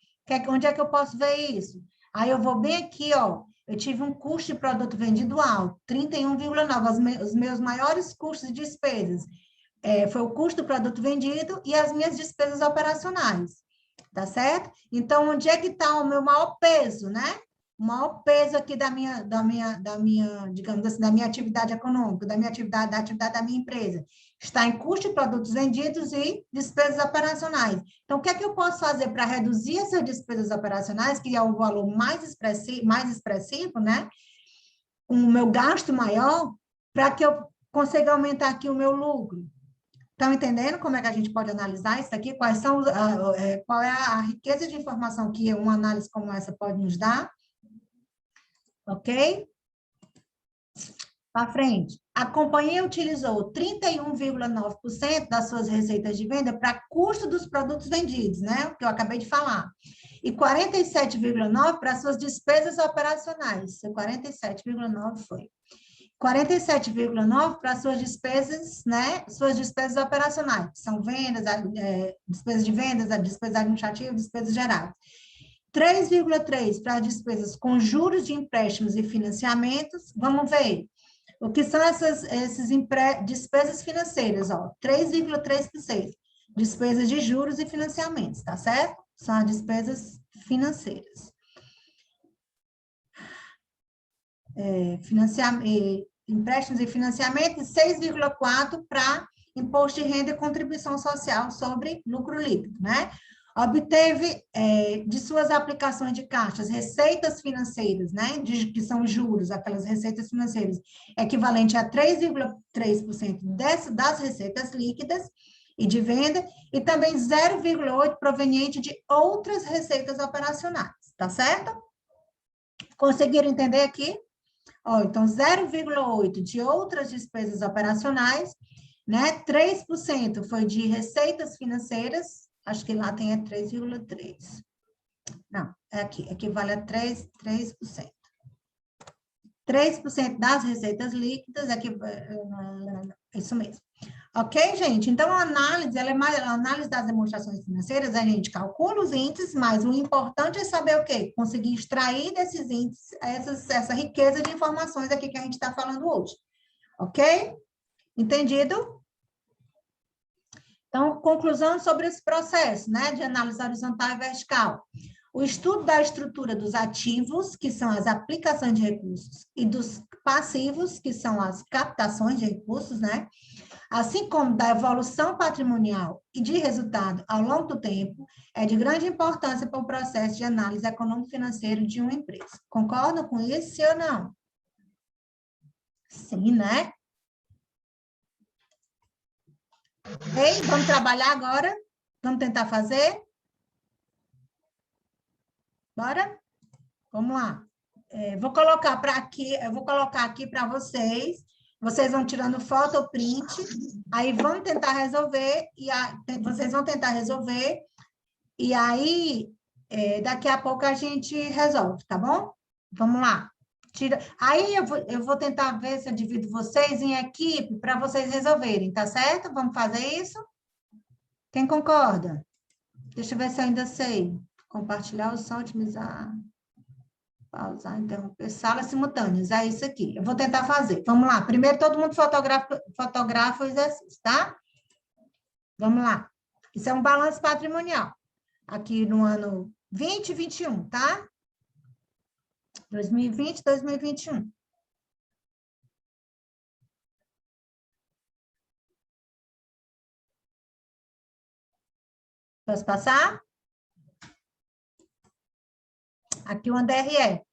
Onde é que eu posso ver isso? Aí eu vou bem aqui, ó, eu tive um custo de produto vendido alto, 31,9%, os meus maiores custos de despesas foi o custo do produto vendido e as minhas despesas operacionais, tá certo? Então, onde é que está o meu maior peso, né? O maior peso aqui da minha, digamos assim, da minha atividade econômica, da atividade da minha empresa, está em custo de produtos vendidos e despesas operacionais. Então, o que é que eu posso fazer para reduzir essas despesas operacionais, que é o valor mais expressivo, né? O meu gasto maior, para que eu consiga aumentar aqui o meu lucro. Estão entendendo como é que a gente pode analisar isso aqui? Qual é a riqueza de informação que uma análise como essa pode nos dar? Ok? Para frente. A companhia utilizou 31,9% das suas receitas de venda para custo dos produtos vendidos, né? O que eu acabei de falar. E 47,9% para suas despesas operacionais. 47,9% foi. 47,9% para suas despesas, né? Suas despesas operacionais, que são vendas, despesas de vendas, despesas administrativas, despesas gerais. 3,3% para despesas com juros de empréstimos e financiamentos. Vamos ver o que são essas despesas financeiras, ó. 3,3%. Despesas de juros e financiamentos, tá certo? São as despesas financeiras. Empréstimos e financiamentos, 6,4% para imposto de renda e contribuição social sobre lucro líquido, né? obteve de suas aplicações de caixas receitas financeiras, né, que são juros, aquelas receitas financeiras, equivalente a 3,3% das receitas líquidas e de venda, e também 0,8% proveniente de outras receitas operacionais, tá certo? Conseguiram entender aqui? Ó, então, 0,8% de outras despesas operacionais, né? 3% foi de receitas financeiras, acho que lá tem 3,3%. Não, é aqui, equivale a 3%. 3% das receitas líquidas, isso mesmo. Ok, gente? Então, a análise das demonstrações financeiras, a gente calcula os índices, mas o importante é saber o quê? Conseguir extrair desses índices essa riqueza de informações aqui que a gente está falando hoje. Ok? Entendido? Então, conclusão sobre esse processo, né, de análise horizontal e vertical. O estudo da estrutura dos ativos, que são as aplicações de recursos, e dos passivos, que são as captações de recursos, né, assim como da evolução patrimonial e de resultado ao longo do tempo, é de grande importância para o processo de análise econômico-financeiro de uma empresa. Concordam com isso, sim ou não? Sim, né? Ok? Vamos trabalhar agora? Vamos tentar fazer? Bora? Vamos lá. Eu vou colocar aqui para vocês. Vocês vão tirando foto ou print, aí vão tentar resolver, vocês vão tentar resolver, e aí daqui a pouco a gente resolve, tá bom? Vamos lá. Aí eu vou tentar ver se eu divido vocês em equipe para vocês resolverem, tá certo? Vamos fazer isso? Quem concorda? Deixa eu ver se eu ainda sei. Compartilhar o som, otimizar. Pausar, interromper, salas simultâneas, é isso aqui. Eu vou tentar fazer. Vamos lá. Primeiro, todo mundo fotografa o exercício, tá? Vamos lá. Isso é um balanço patrimonial. Aqui no ano 2021, tá? 2020, 2021. Posso passar? Aqui o DRE.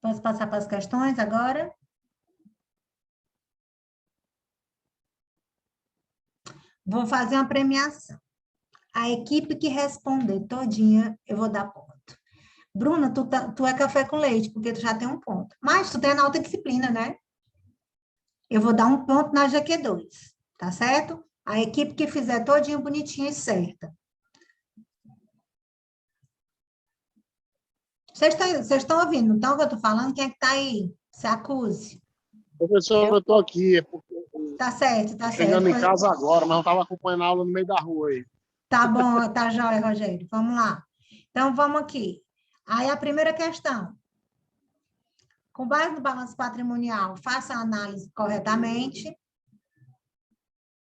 Posso passar para as questões agora? Vou fazer uma premiação. A equipe que responder todinha, eu vou dar ponto. Bruna, tu é café com leite, porque tu já tem um ponto. Mas tu tem na alta disciplina, né? Eu vou dar um ponto na GQ2, tá certo? A equipe que fizer todinha bonitinha e certa. Vocês estão ouvindo, então, o que eu estou falando? Quem é que está aí? Se acuse. Professor, eu estou aqui. Tá certo, tá certo. Chegando em casa agora, mas eu estava acompanhando a aula no meio da rua aí. Tá bom, tá jóia, Rogério. Vamos lá. Então, vamos aqui. Aí, a primeira questão. Com base no balanço patrimonial, faça a análise corretamente.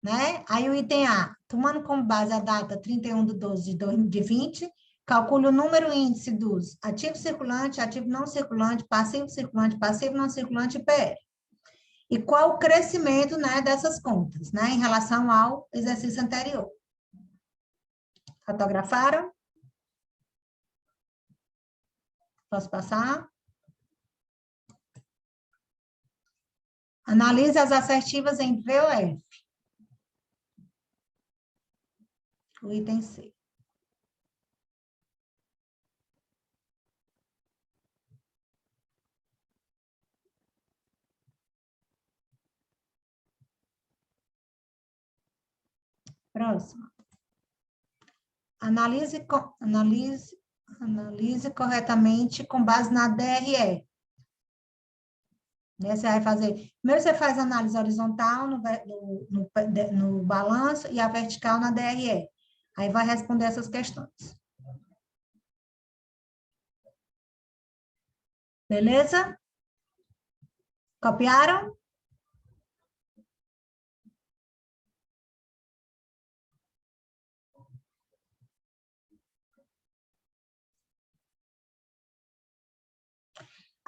Né? Aí, o item A. Tomando como base a data 31/12/2020, calcule o número índice dos ativo circulante, ativo não circulante, passivo não circulante e PR. E qual o crescimento, né, dessas contas, né, em relação ao exercício anterior. Fotografaram? Posso passar? Analise as assertivas em V ou F. O item C. Próximo. Analise corretamente com base na DRE. Né? Você vai fazer... Primeiro você faz a análise horizontal no balanço e a vertical na DRE. Aí vai responder essas questões. Beleza? Copiaram?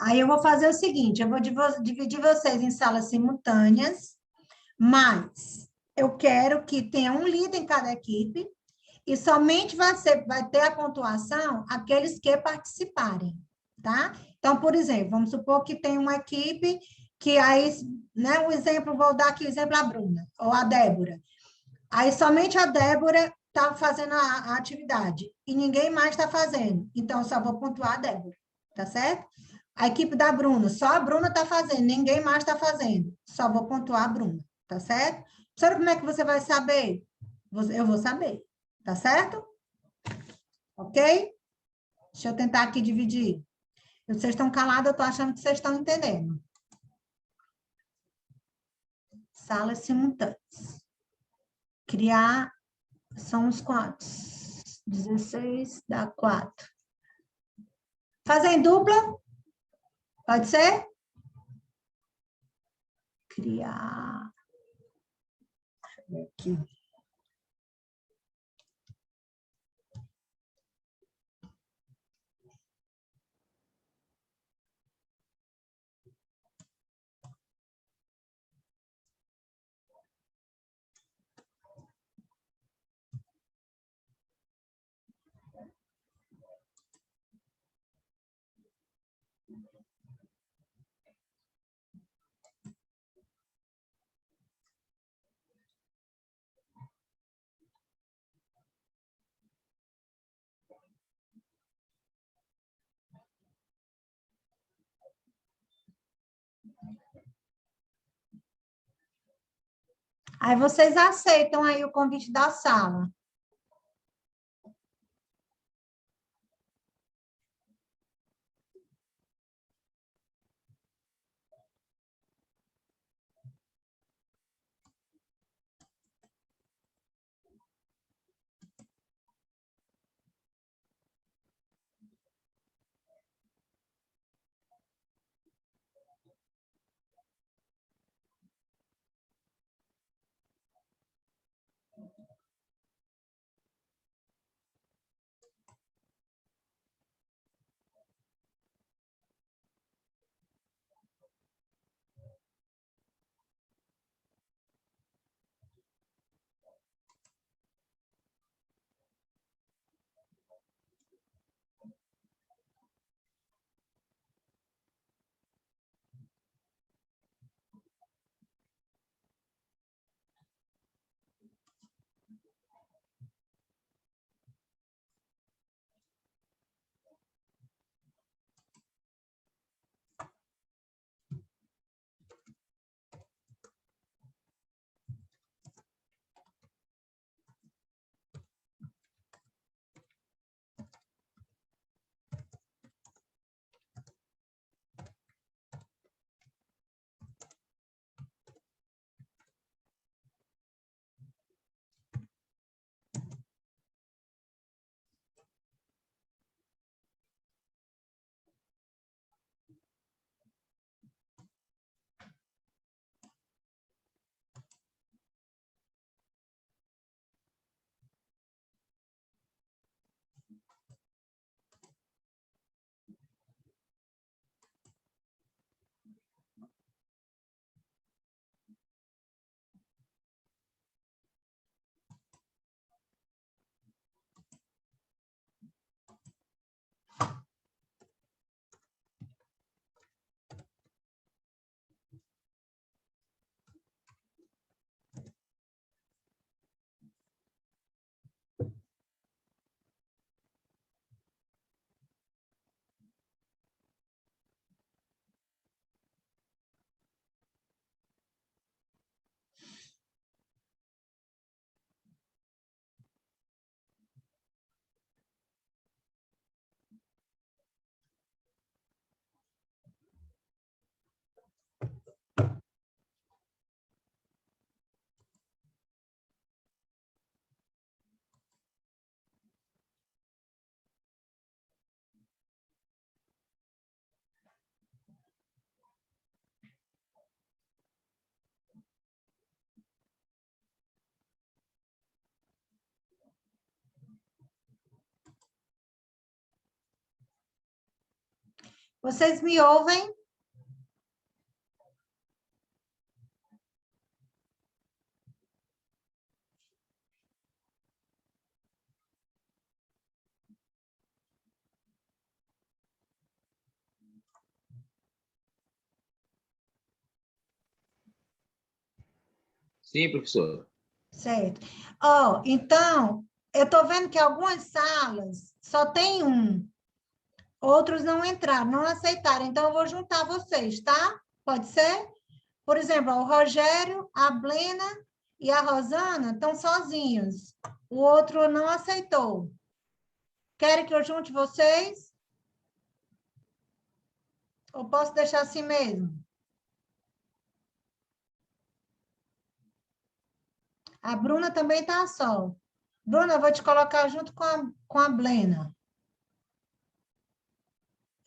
Aí eu vou fazer o seguinte, eu vou dividir vocês em salas simultâneas, mas eu quero que tenha um líder em cada equipe e somente vai ter a pontuação aqueles que participarem, tá? Então, por exemplo, vamos supor que tem uma equipe que aí, né, um exemplo, vou dar aqui o exemplo a Bruna ou a Débora. Aí somente a Débora está fazendo a atividade e ninguém mais está fazendo. Então, eu só vou pontuar a Débora, tá certo? A equipe da Bruna, só a Bruna está fazendo, ninguém mais está fazendo. Só vou pontuar a Bruna, tá certo? Sabe como é que você vai saber? Eu vou saber, tá certo? Ok? Deixa eu tentar aqui dividir. Vocês estão calados, eu estou achando que vocês estão entendendo. Salas simultâneas. Criar, são os quantos? 16 dá 4. Fazer em dupla? Pode ser? Criar. Deixa eu ver aqui. Aí vocês aceitam aí o convite da sala. Vocês me ouvem? Sim, professor. Certo. Ó, então, eu estou vendo que algumas salas só tem um, outros não entraram, não aceitaram. Então, eu vou juntar vocês, tá? Pode ser? Por exemplo, o Rogério, a Blena e a Rosana estão sozinhos. O outro não aceitou. Querem que eu junte vocês? Ou posso deixar assim mesmo? A Bruna também está só. Bruna, eu vou te colocar junto com a Blena.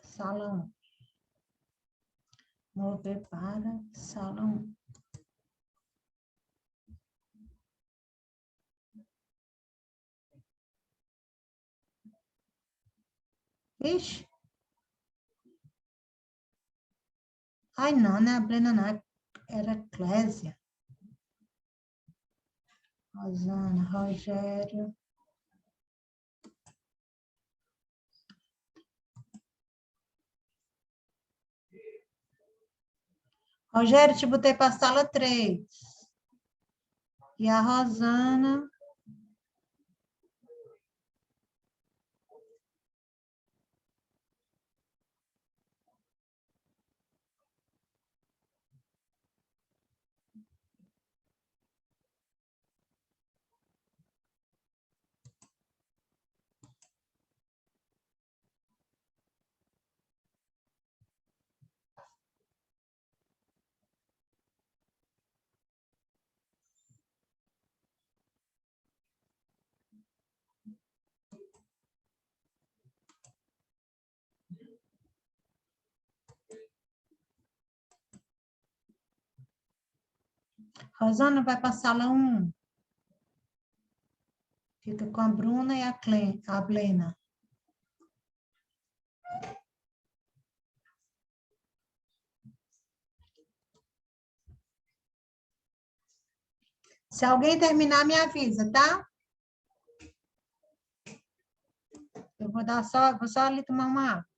Salão. Mover para salão. Ixi. Ai, não, né? A Brena não. Era Clésia. Rosana, Rogério. Rogério, te botei para a sala 3. E a Rosana. Rosana vai para a sala 1. Fica com a Bruna e a Blena. Se alguém terminar, me avisa, tá? Eu vou só ali tomar uma água.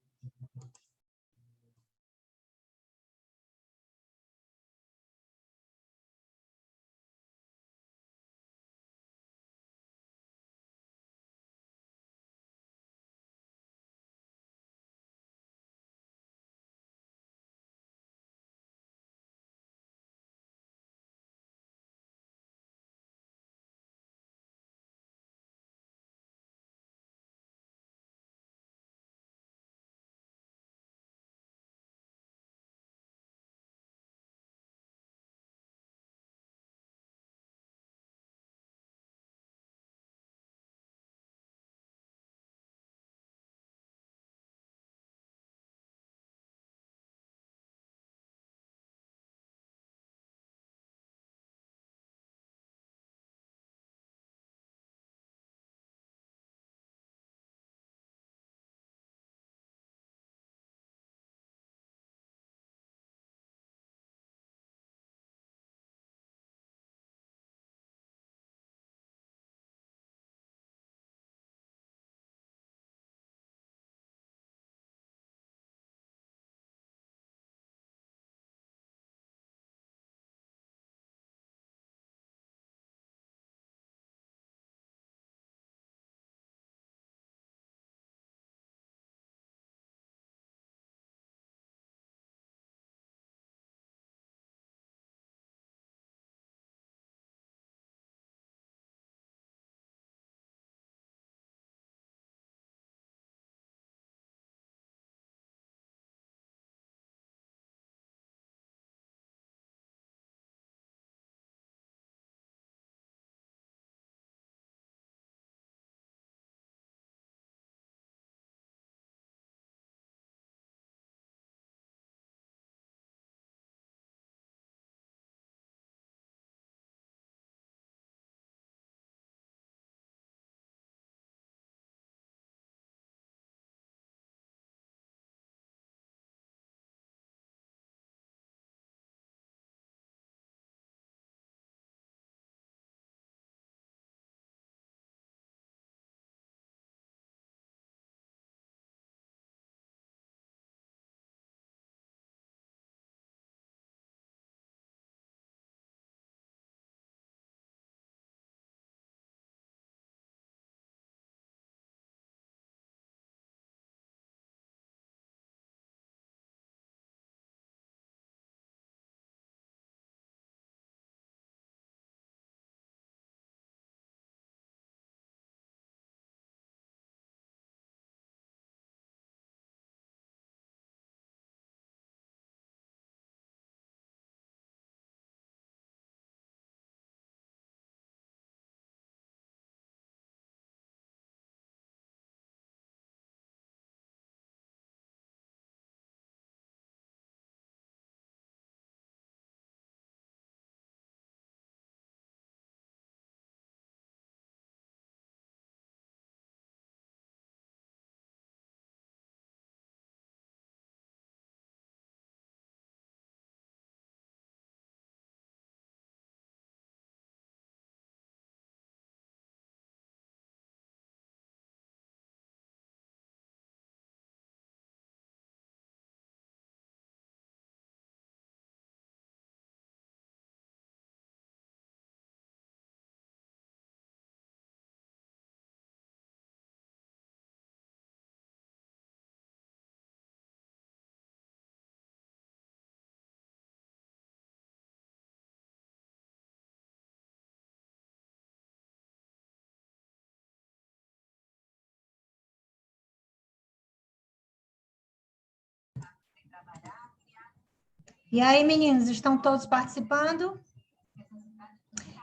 E aí, meninos, estão todos participando?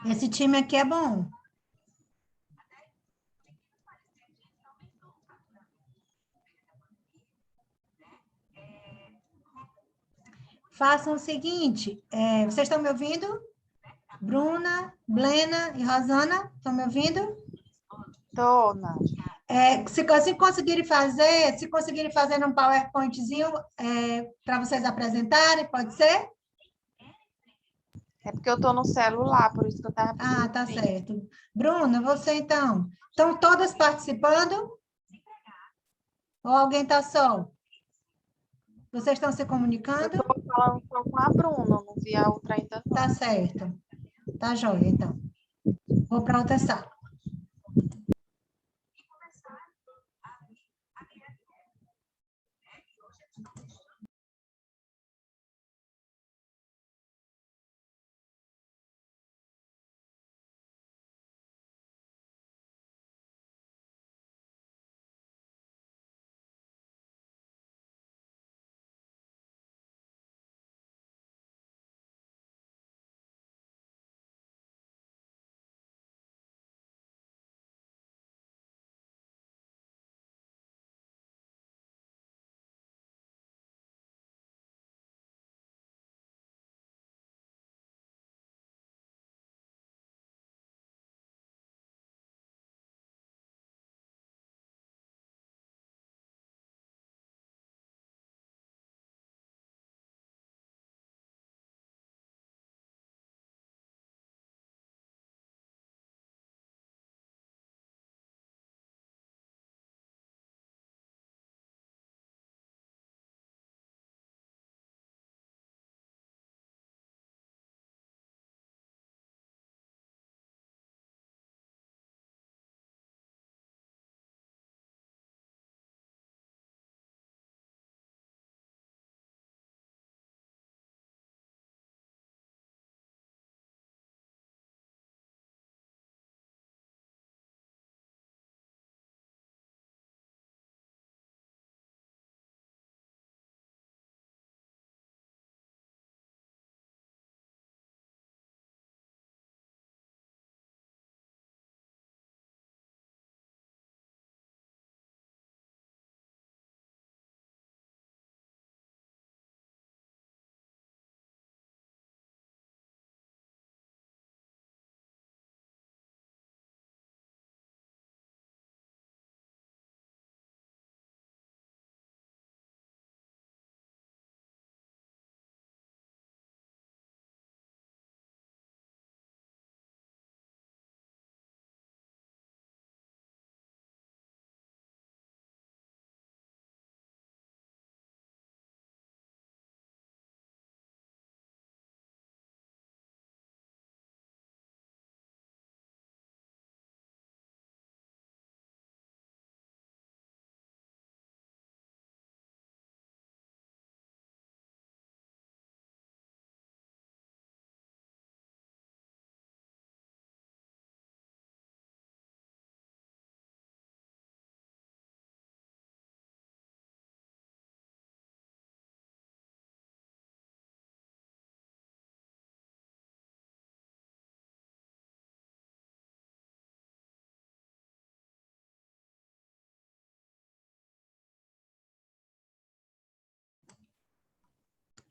Esse time aqui é bom. Façam o seguinte, vocês estão me ouvindo? Bruna, Blena e Rosana, estão me ouvindo? Tô, Nath. Se conseguirem fazer num PowerPointzinho para vocês apresentarem, pode ser? É porque eu tô no celular, por isso que eu tava pedindo. Ah, tá print. certo. Bruna, você então. Estão todas participando? Ou alguém está só? Vocês estão se Eu comunicando? tô falando só com a Bruna, eu não vi a outra ainda não. Tá certo. Tá joia, então. Vou para outra sala.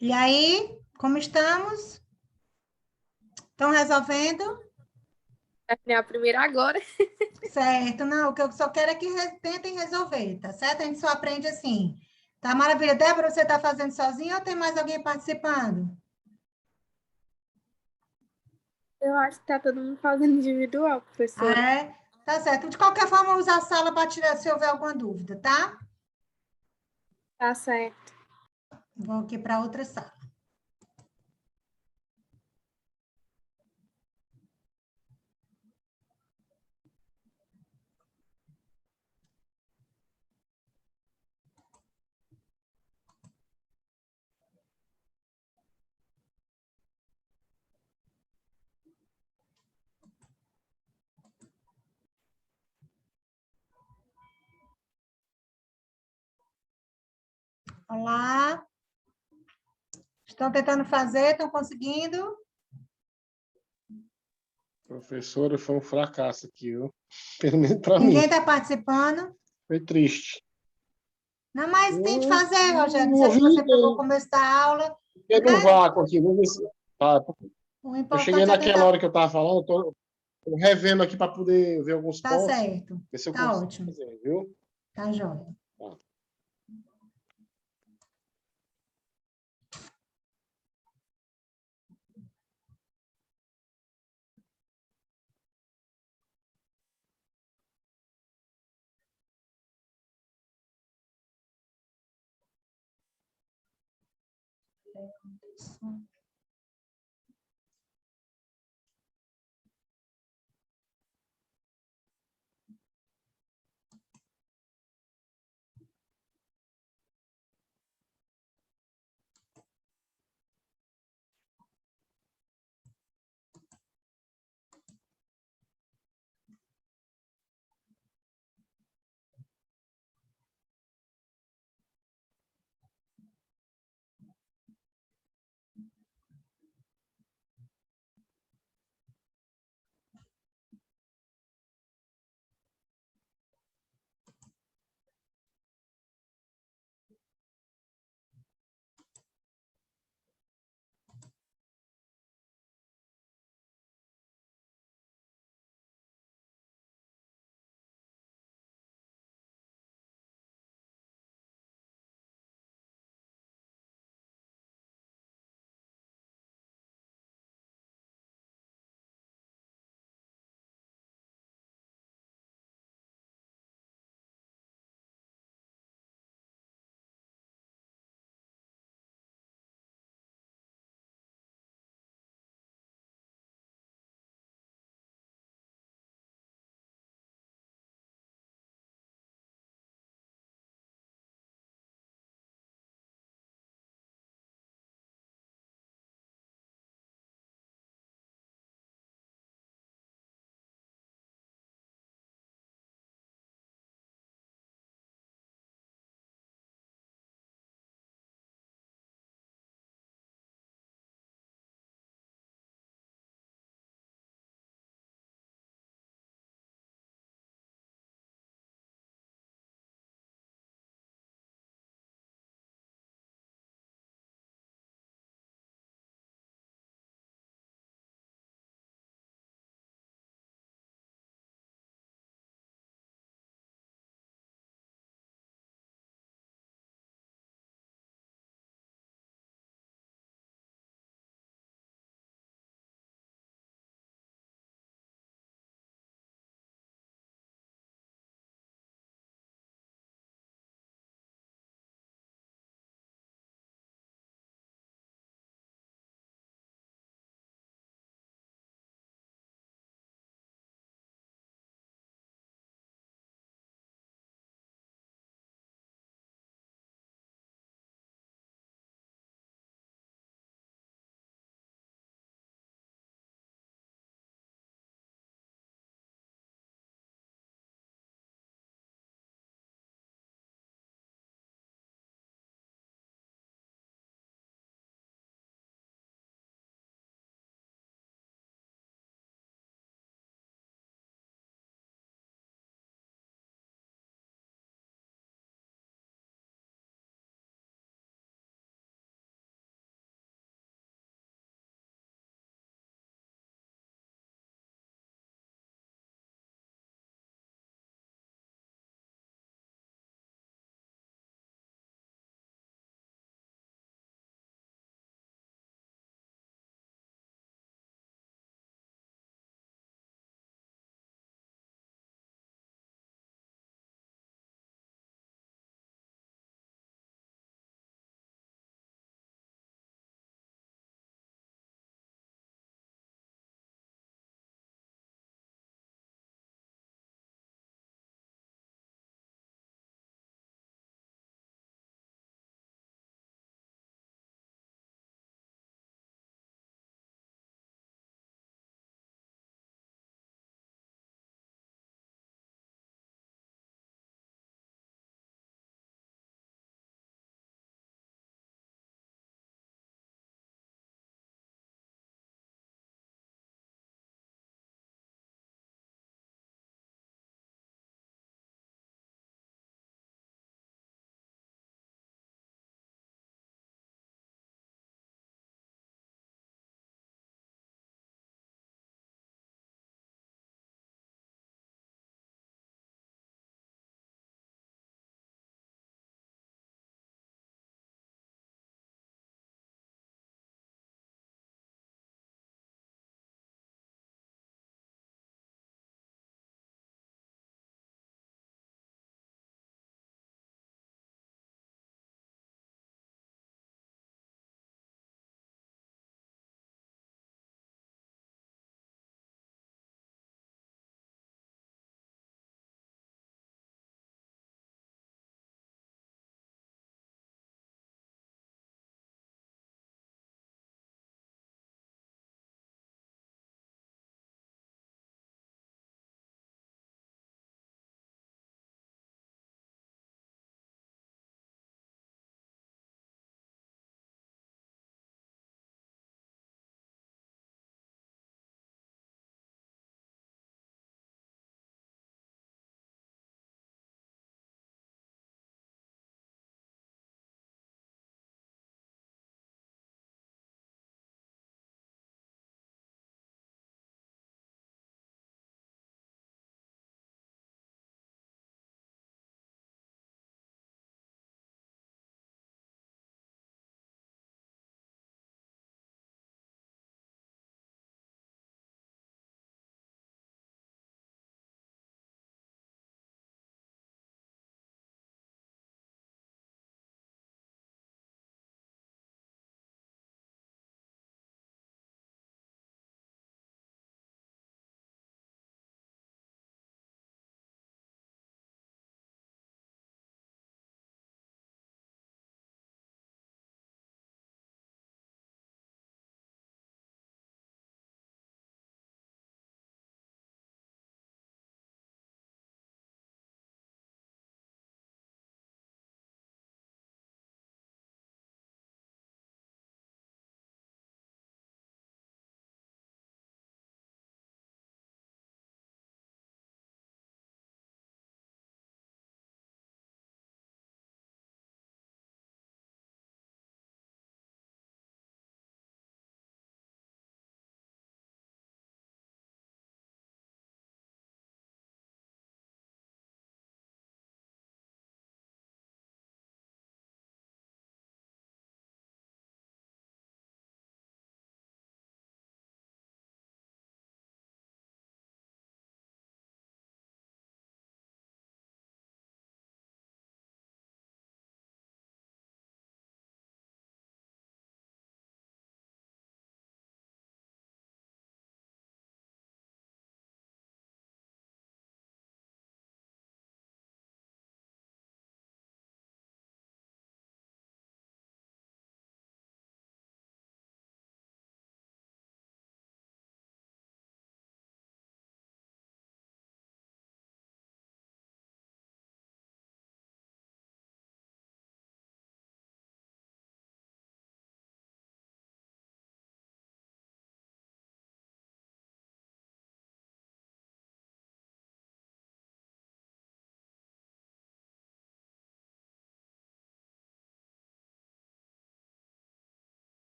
E aí, como estamos? Estão resolvendo? É a primeira agora. Certo, não, o que eu só quero é que tentem resolver, tá certo? A gente só aprende assim. Tá maravilha. Débora, você está fazendo sozinha ou tem mais alguém participando? Eu acho que tá todo mundo fazendo individual, Ah, professora. é? Tá certo. De qualquer forma, usa a sala para tirar se houver alguma dúvida, tá? Tá certo. Vou aqui para outra sala. Olá. Estão tentando fazer, estão conseguindo? Professora, foi um fracasso aqui, viu? Pelo menos para mim. Ninguém está participando? Foi triste. Não, mas tente fazer, Rogério. Não Não sei se ouvi você pegou o ninguém. começo da aula. Fiquei no Né? vácuo aqui. Vamos ver se... Tá, O eu cheguei importante é naquela tentar. hora que eu estava falando, tô revendo aqui para poder ver alguns Tá pontos, certo. ver se eu Tá consigo ótimo. fazer, viu? Tá jóia. Tá.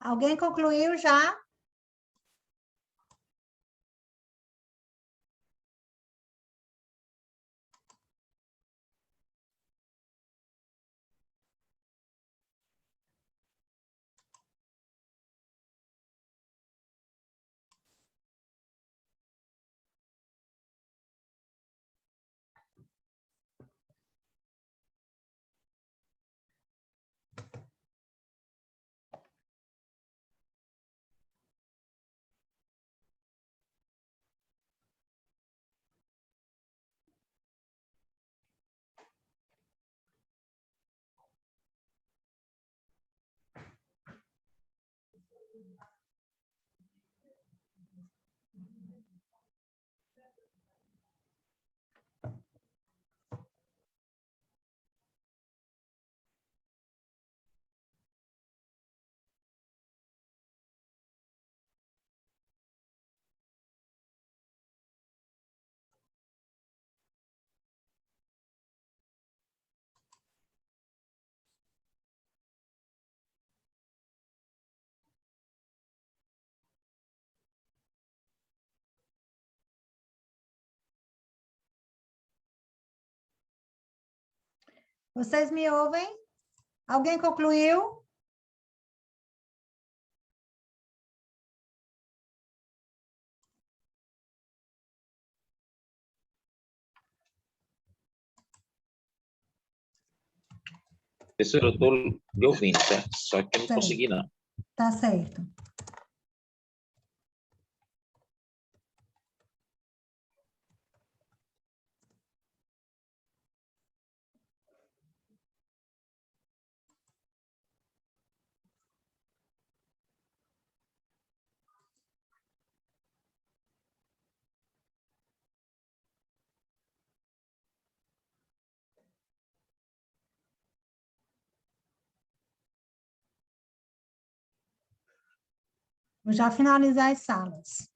Alguém concluiu já? Vocês me ouvem? Alguém concluiu? Professor, eu estou lhe ouvindo, certo? Só que eu não Certo. consegui, não. Tá certo. Vou já finalizar as salas.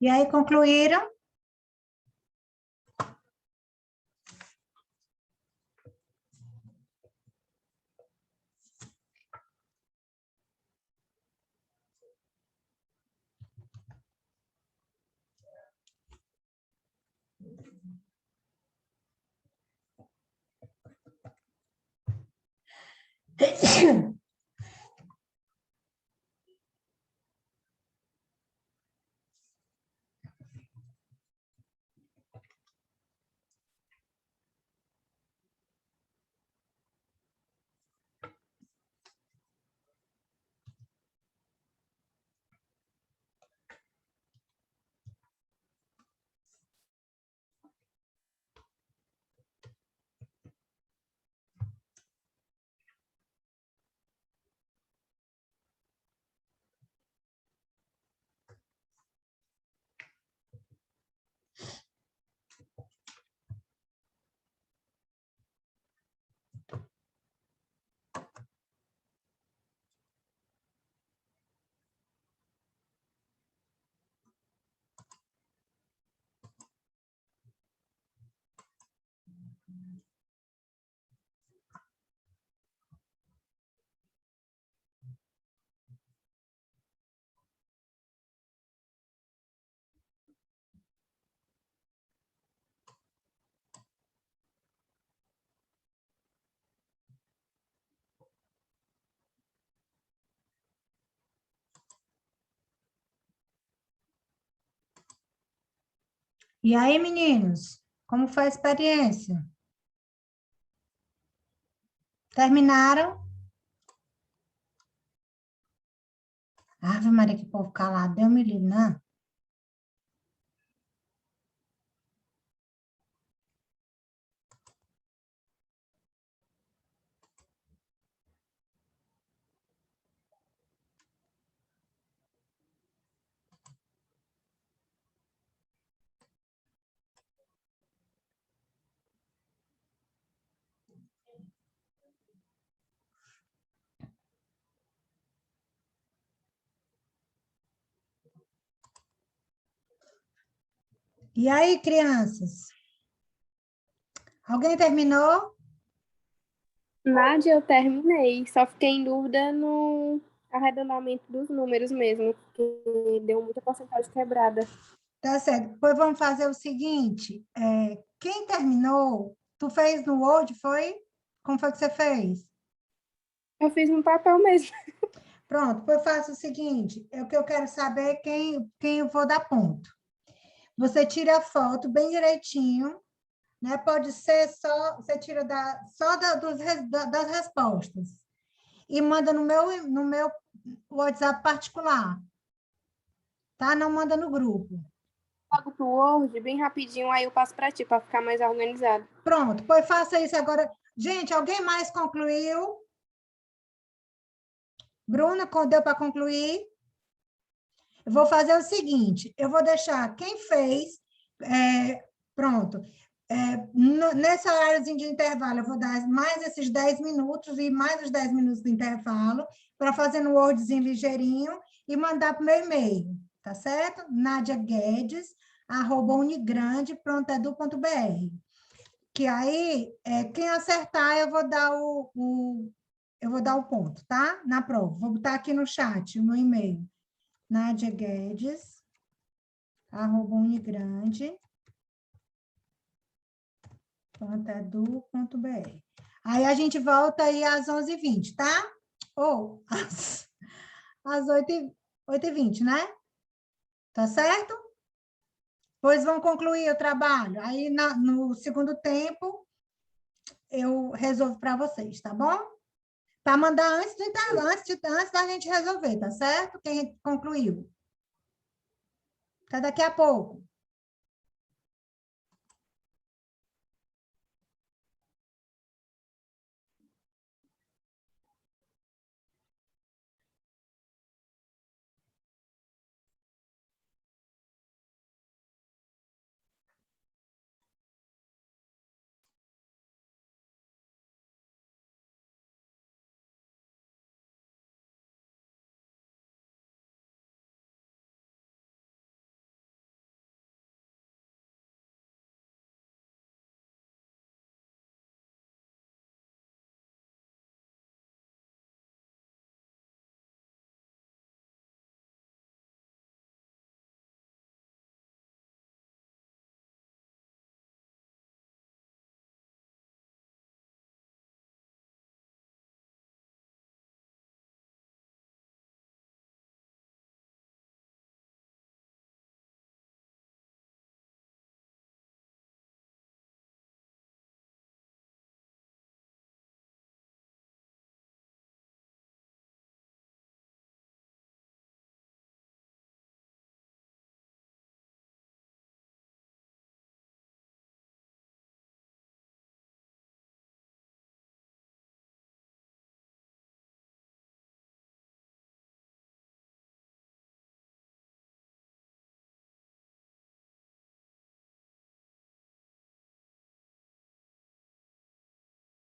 E aí, concluíram? E aí, meninos, como foi a experiência? Terminaram? Ave Maria, que povo calado, Deus me livre, né? E aí, crianças? Alguém terminou? Nádia, eu terminei. Só fiquei em dúvida no arredondamento dos números mesmo, porque deu muita porcentagem quebrada. Tá certo. Depois vamos fazer o seguinte: quem terminou, tu fez no Word, foi? Como foi que você fez? Eu fiz no papel mesmo. Pronto, depois faça o seguinte: o que eu quero saber é quem eu vou dar ponto. Você tira a foto bem direitinho, né? Pode ser só, você tira das respostas e manda no meu WhatsApp particular, tá? Não manda no grupo. Logo pro Word, bem rapidinho, aí eu passo para ti, para ficar mais organizado. Pronto, pois faça isso agora. Gente, alguém mais concluiu? Bruna, deu para concluir? Eu vou fazer o seguinte, eu vou deixar quem fez, pronto, nessa horário de intervalo, eu vou dar mais esses 10 minutos e mais os 10 minutos de intervalo para fazer no Wordzinho ligeirinho e mandar para o meu e-mail, tá certo? nadiaguedes@unigrande.edu.br. Que aí, quem acertar, eu vou dar o ponto, tá? Na prova. Vou botar aqui no chat o meu e-mail. nadiaguedes@unigrande.edu.br. Aí a gente volta aí às 11h20, tá? Ou às 8h20, né? Tá certo? Pois vão concluir o trabalho. Aí, no segundo tempo, eu resolvo para vocês, tá bom? Para mandar antes do intervalo, antes da gente resolver, tá certo? Quem concluiu. Até daqui a pouco.